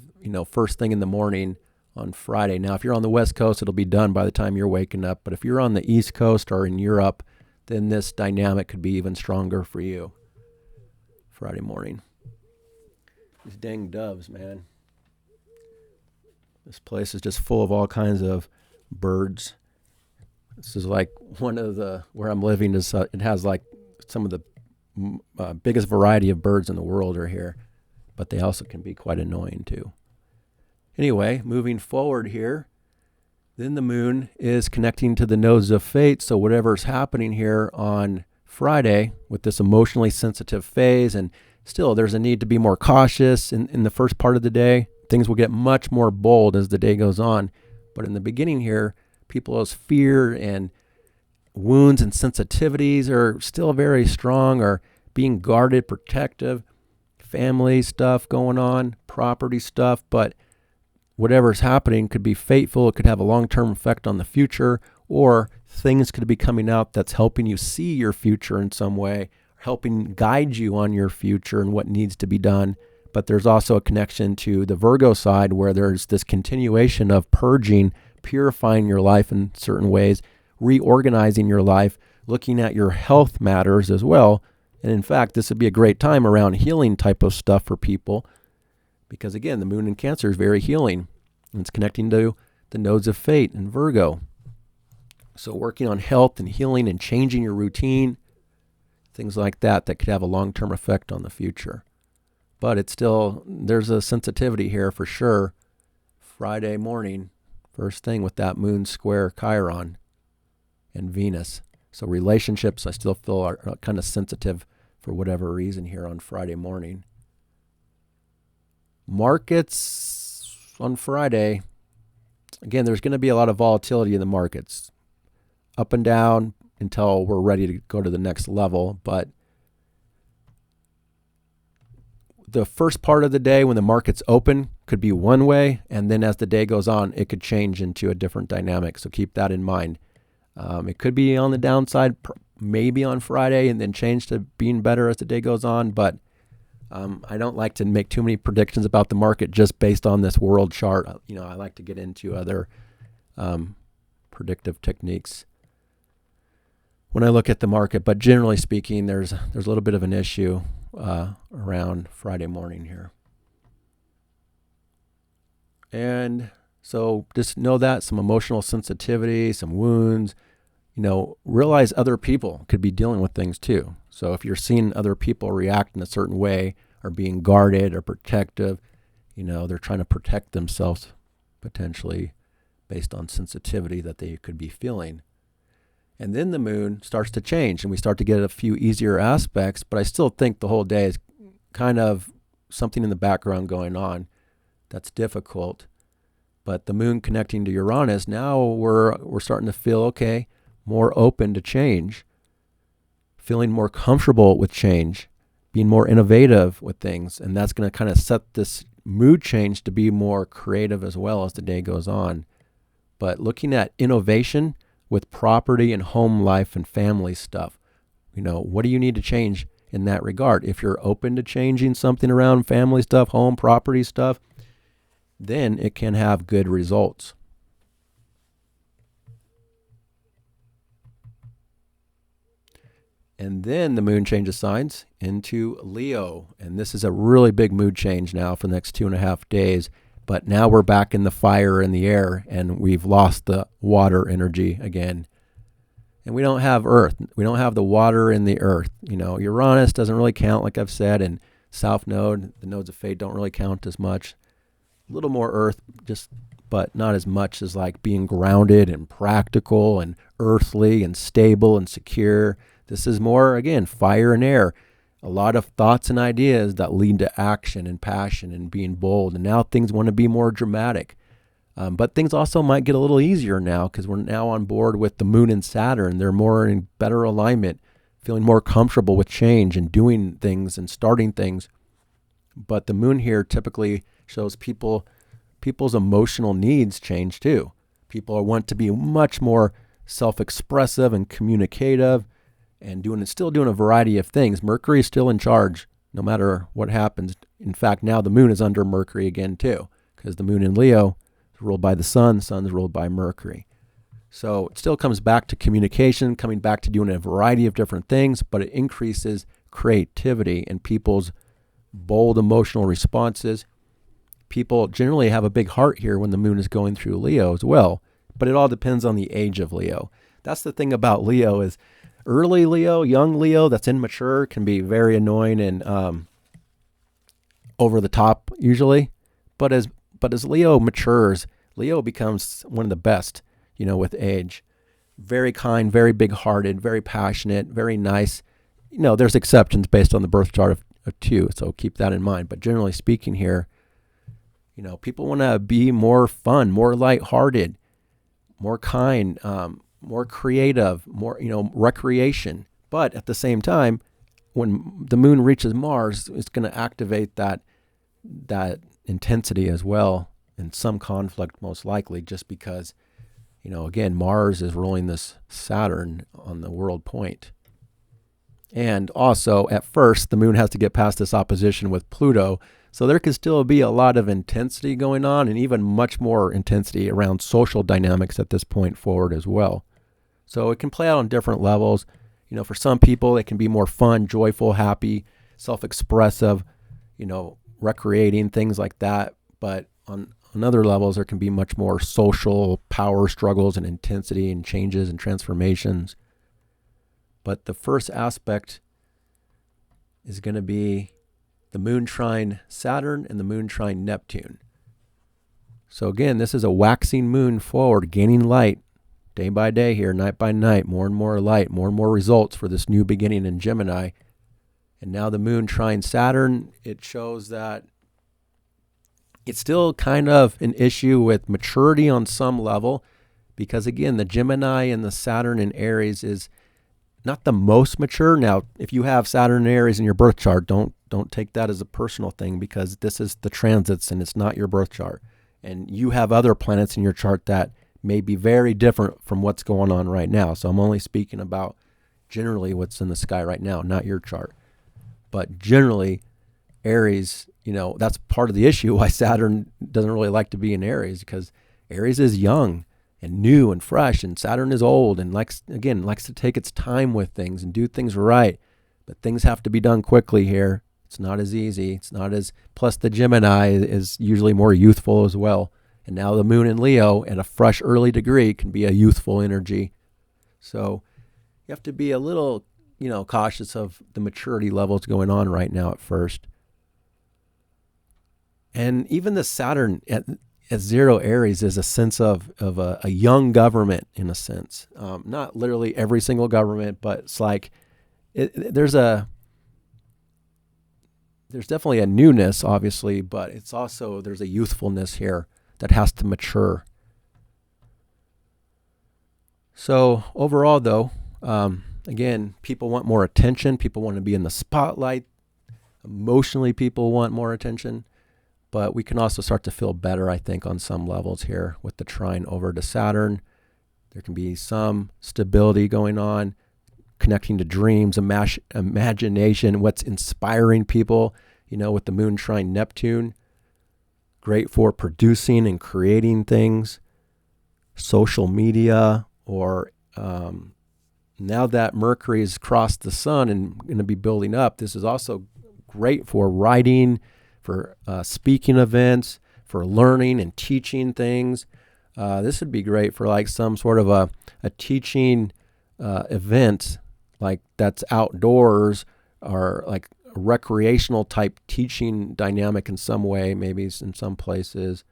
first thing in the morning on Friday. Now, if you're on the West Coast, it'll be done by the time you're waking up. But if you're on the East Coast or in Europe, then this dynamic could be even stronger for you Friday morning. These dang doves, man. This place is just full of all kinds of birds. This is like one of where I'm living is, it has like some of the biggest variety of birds in the world are here, but they also can be quite annoying too. Anyway, moving forward here, then the moon is connecting to the nodes of fate. So whatever's happening here on Friday with this emotionally sensitive phase, and still there's a need to be more cautious in the first part of the day. Things will get much more bold as the day goes on. But in the beginning here, people's fear and wounds and sensitivities are still very strong, or being guarded, protective, family stuff going on, property stuff. But whatever's happening could be fateful. It could have a long-term effect on the future, or things could be coming out that's helping you see your future in some way, helping guide you on your future and what needs to be done. But there's also a connection to the Virgo side where there's this continuation of purging, purifying your life in certain ways, reorganizing your life, looking at your health matters as well. And in fact, this would be a great time around healing type of stuff for people because, again, the moon in Cancer is very healing. And it's connecting to the nodes of fate in Virgo. So working on health and healing and changing your routine, things like that could have a long-term effect on the future. But it's still, there's a sensitivity here for sure. Friday morning, first thing with that moon square Chiron and Venus. So relationships, I still feel are kind of sensitive for whatever reason here on Friday morning. Markets on Friday, again, there's going to be a lot of volatility in the markets. Up and down until we're ready to go to the next level. But the first part of the day when the markets open could be one way, and then as the day goes on, it could change into a different dynamic. So keep that in mind. It could be on the downside, maybe on Friday, and then change to being better as the day goes on. But I don't like to make too many predictions about the market just based on this world chart. I like to get into other predictive techniques when I look at the market. But generally speaking, there's a little bit of an issue around Friday morning here. And so just know that some emotional sensitivity, some wounds, realize other people could be dealing with things too. So if you're seeing other people react in a certain way or being guarded or protective, they're trying to protect themselves potentially based on sensitivity that they could be feeling. And then the moon starts to change and we start to get a few easier aspects, but I still think the whole day is kind of something in the background going on that's difficult. But the moon connecting to Uranus, now we're starting to feel, okay, more open to change, feeling more comfortable with change, being more innovative with things. And that's going to kind of set this mood change to be more creative as well as the day goes on. But looking at innovation with property and home life and family stuff, what do you need to change in that regard? If you're open to changing something around family stuff, home, property stuff, then it can have good results. And then the moon changes signs into Leo. And this is a really big mood change now for the next 2.5 days. But now we're back in the fire in the air, and we've lost the water energy again. And we don't have earth. We don't have the water in the earth. Uranus doesn't really count, like I've said, and South Node, the nodes of fate don't really count as much. A little more earth, but not as much as like being grounded and practical and earthly and stable and secure. This is more, again, fire and air. A lot of thoughts and ideas that lead to action and passion and being bold. And now things want to be more dramatic. But things also might get a little easier now because we're now on board with the moon and Saturn. They're more in better alignment, feeling more comfortable with change and doing things and starting things. But the moon here typically shows people's emotional needs change too. People want to be much more self-expressive and communicative and still doing a variety of things. Mercury is still in charge no matter what happens. In fact, now the moon is under Mercury again too, because the moon in Leo is ruled by the sun is ruled by Mercury. So it still comes back to communication, coming back to doing a variety of different things, but it increases creativity and people's bold emotional responses. People generally have a big heart here when the moon is going through Leo as well, but it all depends on the age of Leo. That's the thing about Leo is early Leo, young Leo that's immature can be very annoying and over the top usually. But as Leo matures, Leo becomes one of the best, with age. Very kind, very big-hearted, very passionate, very nice. There's exceptions based on the birth chart of Tues, so keep that in mind. But generally speaking here, people want to be more fun, more lighthearted, more kind, more creative, more, recreation. But at the same time, when the moon reaches Mars, it's going to activate that intensity as well, and some conflict most likely, just because, again, Mars is ruling this Saturn on the world point. And also, at first, the moon has to get past this opposition with Pluto, so there could still be a lot of intensity going on, and even much more intensity around social dynamics at this point forward as well. So it can play out on different levels. For some people, it can be more fun, joyful, happy, self-expressive, recreating, things like that. But on other levels, there can be much more social power struggles and intensity and changes and transformations. But the first aspect is going to be the moon trine Saturn and the moon trine Neptune. So again, this is a waxing moon forward, gaining light day by day here, night by night, more and more light, more and more results for this new beginning in Gemini. And now the moon trine Saturn, it shows that it's still kind of an issue with maturity on some level, because again, the Gemini and the Saturn in Aries is not the most mature. Now, if you have Saturn and Aries in your birth chart, don't take that as a personal thing, because this is the transits and it's not your birth chart. And you have other planets in your chart that may be very different from what's going on right now. So I'm only speaking about generally what's in the sky right now, not your chart. But generally, Aries, that's part of the issue why Saturn doesn't really like to be in Aries, because Aries is young and new and fresh, and Saturn is old and likes to take its time with things and do things right. But things have to be done quickly here. It's not as easy. Plus the Gemini is usually more youthful as well. And now the moon in Leo at a fresh early degree can be a youthful energy. So you have to be a little, cautious of the maturity levels going on right now at first. And even the Saturn at 0 Aries is a sense of a young government in a sense. Not literally every single government, but it's like there's definitely a newness, obviously, but it's also, there's a youthfulness here that has to mature. So overall, though, again, people want more attention. People want to be in the spotlight. Emotionally, people want more attention. But we can also start to feel better, I think, on some levels here with the trine over to Saturn. There can be some stability going on, connecting to dreams, imagination, what's inspiring people, with the moon trine Neptune. Great for producing and creating things, social media, or now that Mercury has crossed the sun and going to be building up, this is also great for writing, for speaking events, for learning and teaching things. This would be great for like some sort of a teaching event, like that's outdoors, or like a recreational type teaching dynamic in some way, maybe in some places.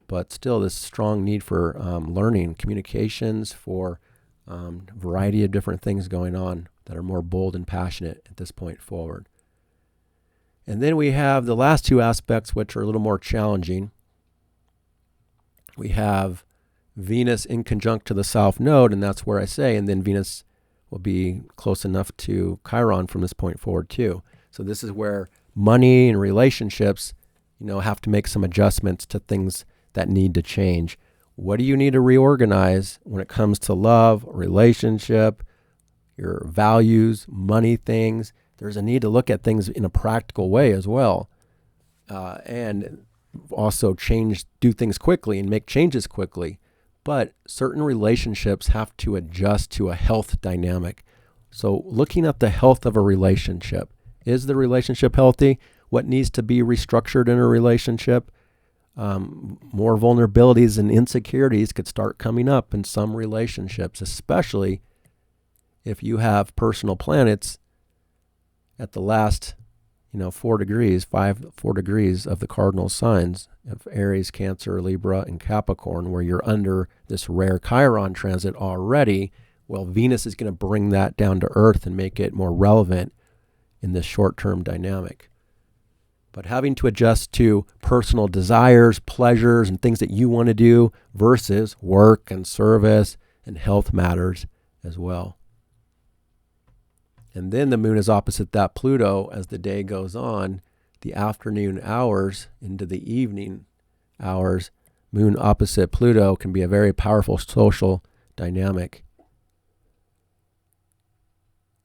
But still, this strong need for learning, communications, for variety of different things going on that are more bold and passionate at this point forward. And then we have the last two aspects, which are a little more challenging. We have Venus in conjunct to the South Node, and that's where I say, and then Venus will be close enough to Chiron from this point forward too. So this is where money and relationships, have to make some adjustments to things that need to change. What do you need to reorganize when it comes to love, relationship, your values, money things? There's a need to look at things in a practical way as well. And also do things quickly and make changes quickly. But certain relationships have to adjust to a health dynamic. So looking at the health of a relationship, is the relationship healthy? What needs to be restructured in a relationship? More vulnerabilities and insecurities could start coming up in some relationships, especially if you have personal planets at the last, 4 degrees of the cardinal signs of Aries, Cancer, Libra, and Capricorn, where you're under this rare Chiron transit already. Well, Venus is going to bring that down to earth and make it more relevant in this short-term dynamic. But having to adjust to personal desires, pleasures, and things that you want to do versus work and service and health matters as well. And then the moon is opposite that Pluto as the day goes on, the afternoon hours into the evening hours. Moon opposite Pluto can be a very powerful social dynamic.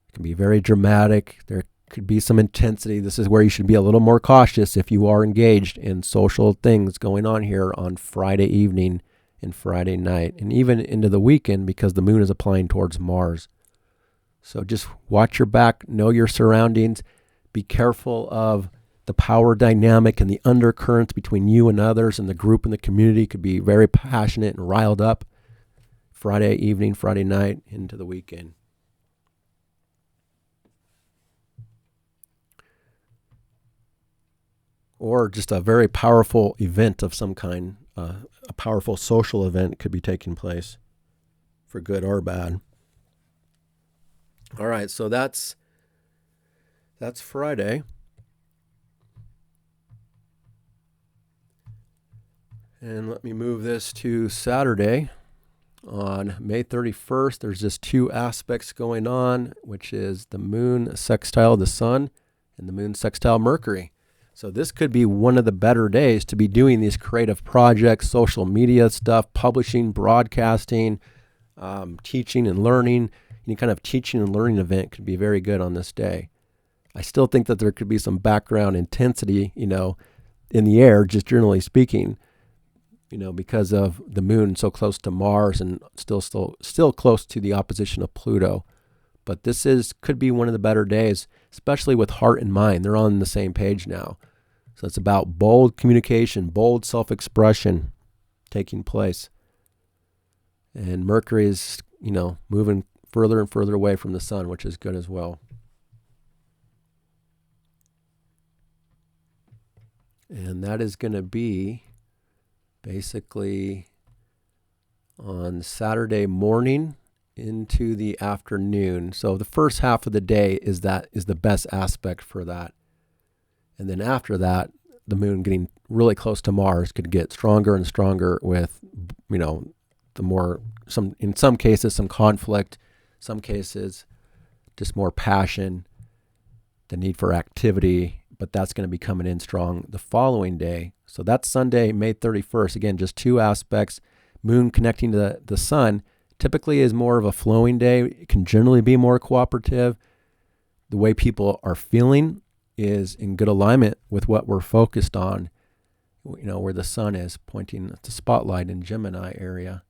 It can be very dramatic. There could be some intensity. This is where you should be a little more cautious if you are engaged in social things going on here on Friday evening and Friday night, and even into the weekend, because the moon is applying towards Mars. So just watch your back, know your surroundings, be careful of the power dynamic and the undercurrents between you and others, and the group and the community could be very passionate and riled up Friday evening, Friday night, into the weekend. Or just a very powerful event of some kind, a powerful social event could be taking place for good or bad. All right, so that's Friday. And let me move this to Saturday. On May 31st, there's just two aspects going on, which is the moon sextile the sun and the moon sextile Mercury. So this could be one of the better days to be doing these creative projects, social media stuff, publishing, broadcasting, teaching and learning. Any kind of teaching and learning event could be very good on this day. I still think that there could be some background intensity, in the air, just generally speaking, because of the moon so close to Mars and still close to the opposition of Pluto. But this could be one of the better days, especially with heart and mind. They're on the same page now. So it's about bold communication, bold self-expression taking place. And Mercury is, moving further and further away from the sun, which is good as well. And that is going to be basically on Saturday morning into the afternoon. So the first half of the day is the best aspect for that. And then after that, the moon getting really close to Mars could get stronger and stronger with, in some cases, some conflict, some cases, just more passion, the need for activity, but that's going to be coming in strong the following day. So that's Sunday, May 31st. Again, just two aspects. Moon connecting to the sun typically is more of a flowing day. It can generally be more cooperative. The way people are feeling is in good alignment with what we're focused on, where the sun is pointing at the spotlight in Gemini area.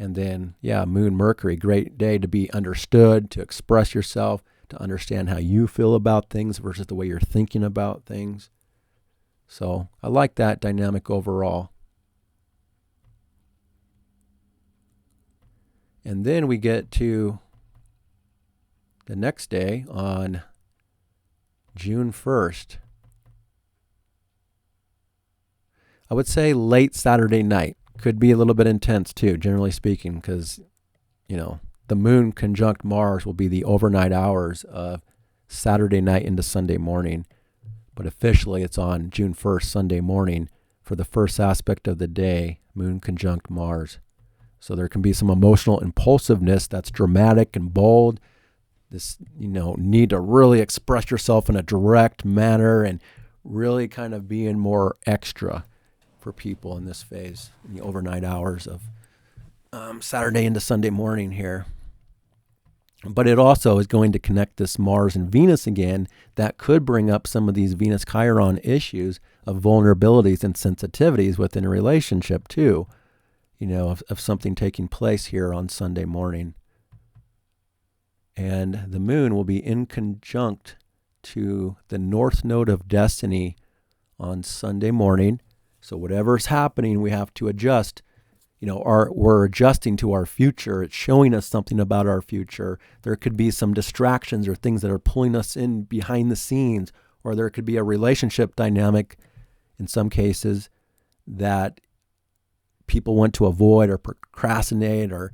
And then, Moon Mercury, great day to be understood, to express yourself, to understand how you feel about things versus the way you're thinking about things. So I like that dynamic overall. And then we get to the next day on June 1st. I would say late Saturday night. Could be a little bit intense too, generally speaking, because, the moon conjunct Mars will be the overnight hours of Saturday night into Sunday morning. But officially it's on June 1st, Sunday morning, for the first aspect of the day, moon conjunct Mars. So there can be some emotional impulsiveness that's dramatic and bold. This, need to really express yourself in a direct manner and really kind of being more extra for people in this phase, in the overnight hours of Saturday into Sunday morning here. But it also is going to connect this Mars and Venus again. That could bring up some of these Venus Chiron issues of vulnerabilities and sensitivities within a relationship too, of something taking place here on Sunday morning. And the moon will be in conjunct to the north node of destiny on Sunday morning. So whatever's happening, we have to adjust. We're adjusting to our future. It's showing us something about our future. There could be some distractions or things that are pulling us in behind the scenes, or there could be a relationship dynamic in some cases that people want to avoid or procrastinate or,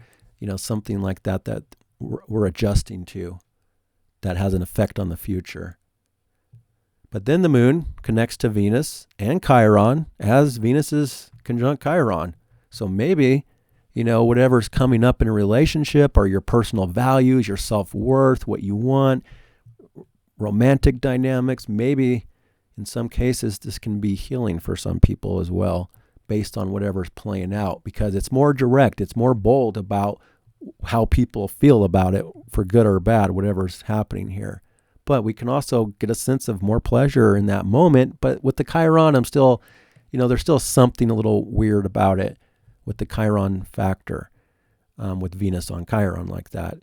something like that we're adjusting to that has an effect on the future. But then the moon connects to Venus and Chiron as Venus is conjunct Chiron. So maybe, whatever's coming up in a relationship or your personal values, your self-worth, what you want, romantic dynamics, maybe in some cases this can be healing for some people as well based on whatever's playing out because it's more direct, it's more bold about how people feel about it for good or bad, whatever's happening here. But we can also get a sense of more pleasure in that moment. But with the Chiron, I'm still, there's still something a little weird about it with the Chiron factor, with Venus on Chiron like that.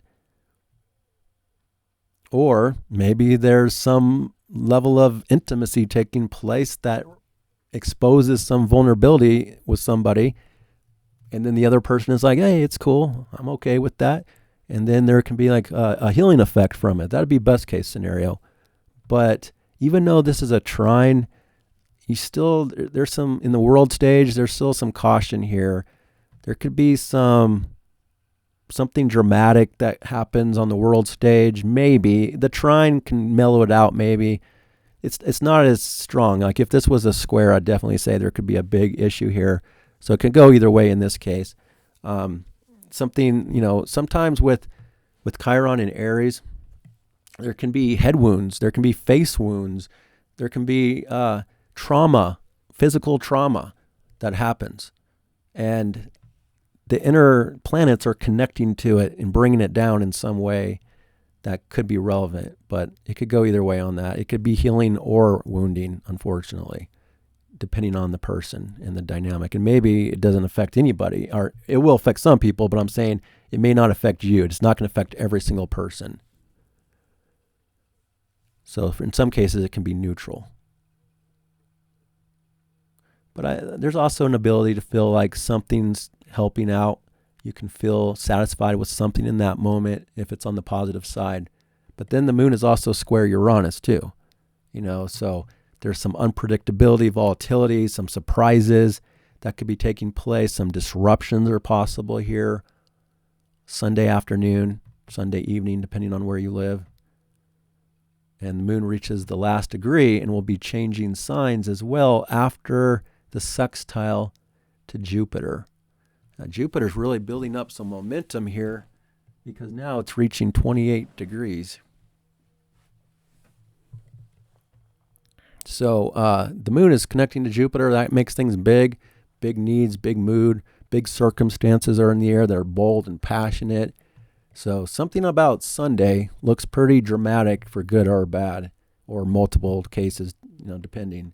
Or maybe there's some level of intimacy taking place that exposes some vulnerability with somebody. And then the other person is like, hey, it's cool. I'm okay with that. And then there can be like a healing effect from it. That'd be best case scenario. But even though this is a trine, there's some, in the world stage, there's still some caution here. There could be something dramatic that happens on the world stage. Maybe the trine can mellow it out. Maybe it's not as strong. Like if this was a square, I'd definitely say there could be a big issue here. So it can go either way in this case. Something, sometimes with Chiron in Aries, there can be head wounds, there can be face wounds, there can be trauma, physical trauma that happens. And the inner planets are connecting to it and bringing it down in some way that could be relevant, but it could go either way on that. It could be healing or wounding, unfortunately, depending on the person and the dynamic. And maybe it doesn't affect anybody, or it will affect some people, but I'm saying it may not affect you. It's not going to affect every single person. So in some cases, it can be neutral. But there's also an ability to feel like something's helping out. You can feel satisfied with something in that moment if it's on the positive side. But then the moon is also square Uranus too. So there's some unpredictability, volatility, some surprises that could be taking place. Some disruptions are possible here. Sunday afternoon, Sunday evening, depending on where you live. And the moon reaches the last degree and will be changing signs as well after the sextile to Jupiter. Now, Jupiter's really building up some momentum here because now it's reaching 28 degrees. So the moon is connecting to Jupiter. That makes things big needs, big mood, big circumstances are in the air. They're bold and passionate. So something about Sunday looks pretty dramatic for good or bad, or multiple cases, depending.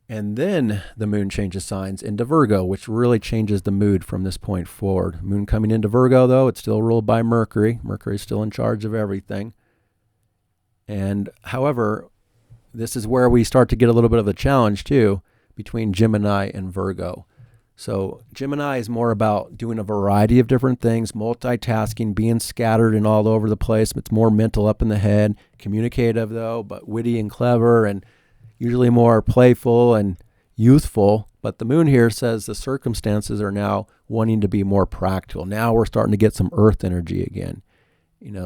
And then the moon changes signs into Virgo, which really changes the mood from this point forward. Moon coming into Virgo, though, it's still ruled by Mercury. Mercury's still in charge of everything. And however, this is where we start to get a little bit of a challenge, too, between Gemini and Virgo. So Gemini is more about doing a variety of different things, multitasking, being scattered and all over the place. It's more mental, up in the head, communicative, though, but witty and clever, and usually more playful and youthful. But the moon here says the circumstances are now wanting to be more practical. Now we're starting to get some earth energy again.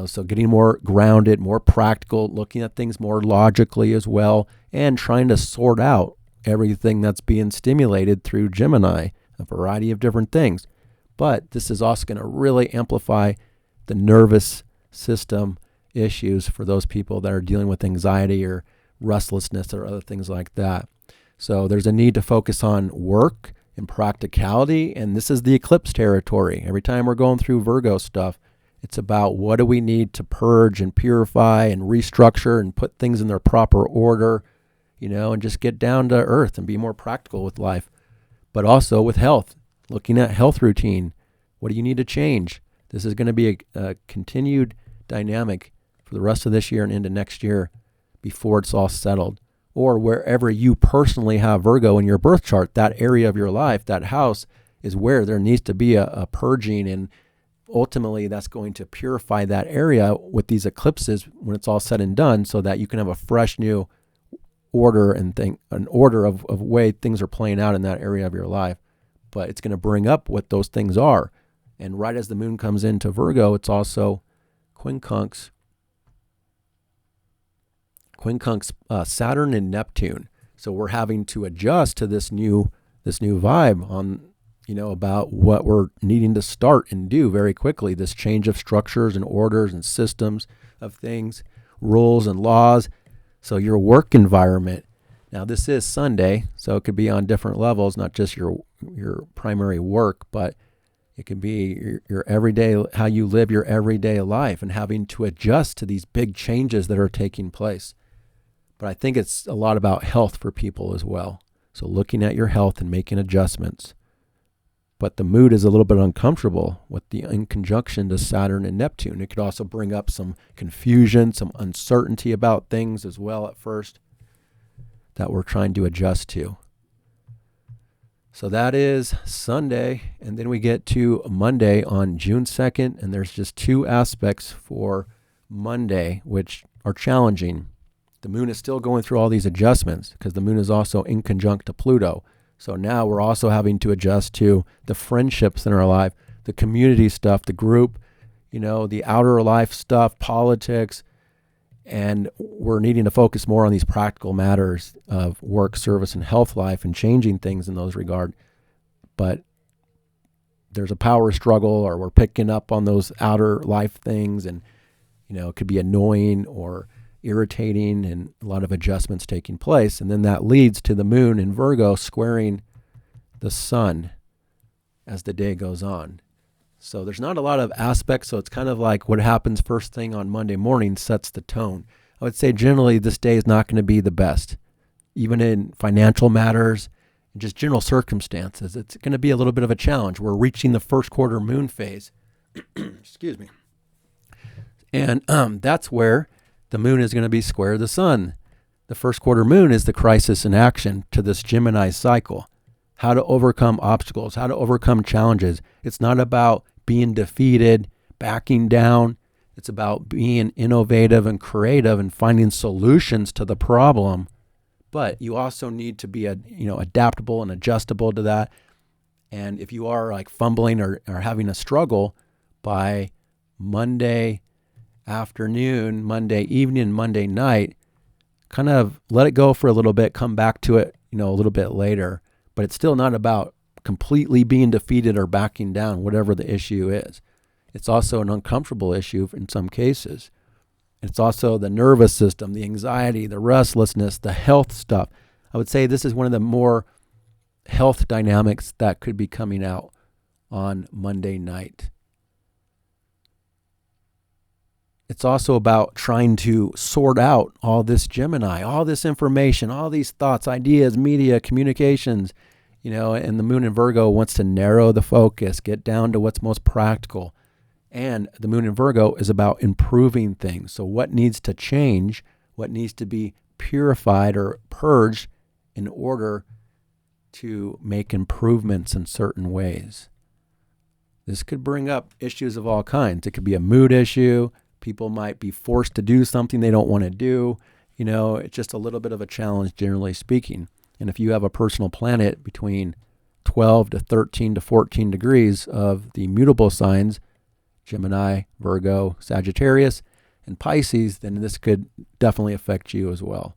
So getting more grounded, more practical, looking at things more logically as well, and trying to sort out everything that's being stimulated through Gemini, a variety of different things. But this is also going to really amplify the nervous system issues for those people that are dealing with anxiety or restlessness or other things like that. So there's a need to focus on work and practicality, and this is the eclipse territory. Every time we're going through Virgo stuff, it's about what do we need to purge and purify and restructure and put things in their proper order, and just get down to earth and be more practical with life. But also with health, looking at health routine. What do you need to change? This is going to be a continued dynamic for the rest of this year and into next year before it's all settled. Or wherever you personally have Virgo in your birth chart, that area of your life, that house, is where there needs to be a purging, and ultimately that's going to purify that area with these eclipses when it's all said and done, so that you can have a fresh new order and an order of way things are playing out in that area of your life. But it's going to bring up what those things are. And right as the moon comes into Virgo, it's also quincunx Saturn and Neptune. So we're having to adjust to this new vibe on, about what we're needing to start and do very quickly. This change of structures and orders and systems of things, rules and laws. So your work environment. Now this is Sunday, so it could be on different levels, not just your primary work, but it can be your everyday, how you live your everyday life, and having to adjust to these big changes that are taking place. But I think it's a lot about health for people as well. So looking at your health and making adjustments. But the mood is a little bit uncomfortable with the in conjunction to Saturn and Neptune. It could also bring up some confusion, some uncertainty about things as well at first that we're trying to adjust to. So that is Sunday, and then we get to Monday on June 2nd, and there's just two aspects for Monday which are challenging. The moon is still going through all these adjustments because the moon is also in conjunct to Pluto. So now we're also having to adjust to the friendships in our life, the community stuff, the group, the outer life stuff, politics, and we're needing to focus more on these practical matters of work, service, and health life, and changing things in those regard. But there's a power struggle, or we're picking up on those outer life things, and it could be annoying or irritating, and a lot of adjustments taking place. And then that leads to the moon in Virgo squaring the sun as the day goes on. So there's not a lot of aspects, so it's kind of like what happens first thing on Monday morning sets the tone. I would say generally this day is not going to be the best, even in financial matters and just general circumstances. It's going to be a little bit of a challenge. We're reaching the first quarter moon phase. Excuse me. And that's where the moon is going to be square the sun. The first quarter moon is the crisis in action to this Gemini cycle. How to overcome obstacles, how to overcome challenges. It's not about being defeated, backing down. It's about being innovative and creative and finding solutions to the problem. But you also need to be adaptable and adjustable to that. And if you are like fumbling or having a struggle by Monday afternoon, Monday evening, Monday night, kind of let it go for a little bit, come back to it, a little bit later. But it's still not about completely being defeated or backing down, whatever the issue is. It's also an uncomfortable issue in some cases. It's also the nervous system, the anxiety, the restlessness, the health stuff. I would say this is one of the more health dynamics that could be coming out on Monday night. it's also about trying to sort out all this Gemini, all this information, all these thoughts, ideas, media, communications, and the moon in Virgo wants to narrow the focus, get down to what's most practical. And the moon in Virgo is about improving things. So what needs to change, what needs to be purified or purged in order to make improvements in certain ways. This could bring up issues of all kinds. It could be a mood issue. People might be forced to do something they don't want to do. It's just a little bit of a challenge, generally speaking. And if you have a personal planet between 12 to 13 to 14 degrees of the mutable signs, Gemini, Virgo, Sagittarius, and Pisces, then this could definitely affect you as well.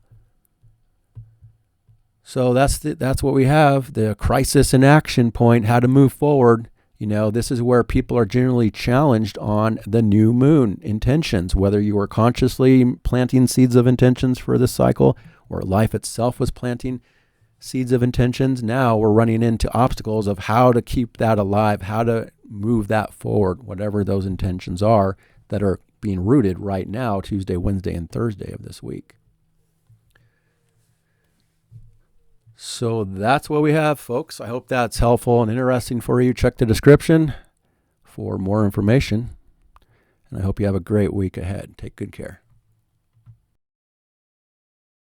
So that's what we have, the crisis and action point, how to move forward. This is where people are generally challenged on the new moon intentions, whether you were consciously planting seeds of intentions for this cycle or life itself was planting seeds of intentions. Now we're running into obstacles of how to keep that alive, how to move that forward, whatever those intentions are that are being rooted right now, Tuesday, Wednesday, and Thursday of this week. So that's what we have, folks. I hope that's helpful and interesting for you. Check the description for more information. And I hope you have a great week ahead. Take good care.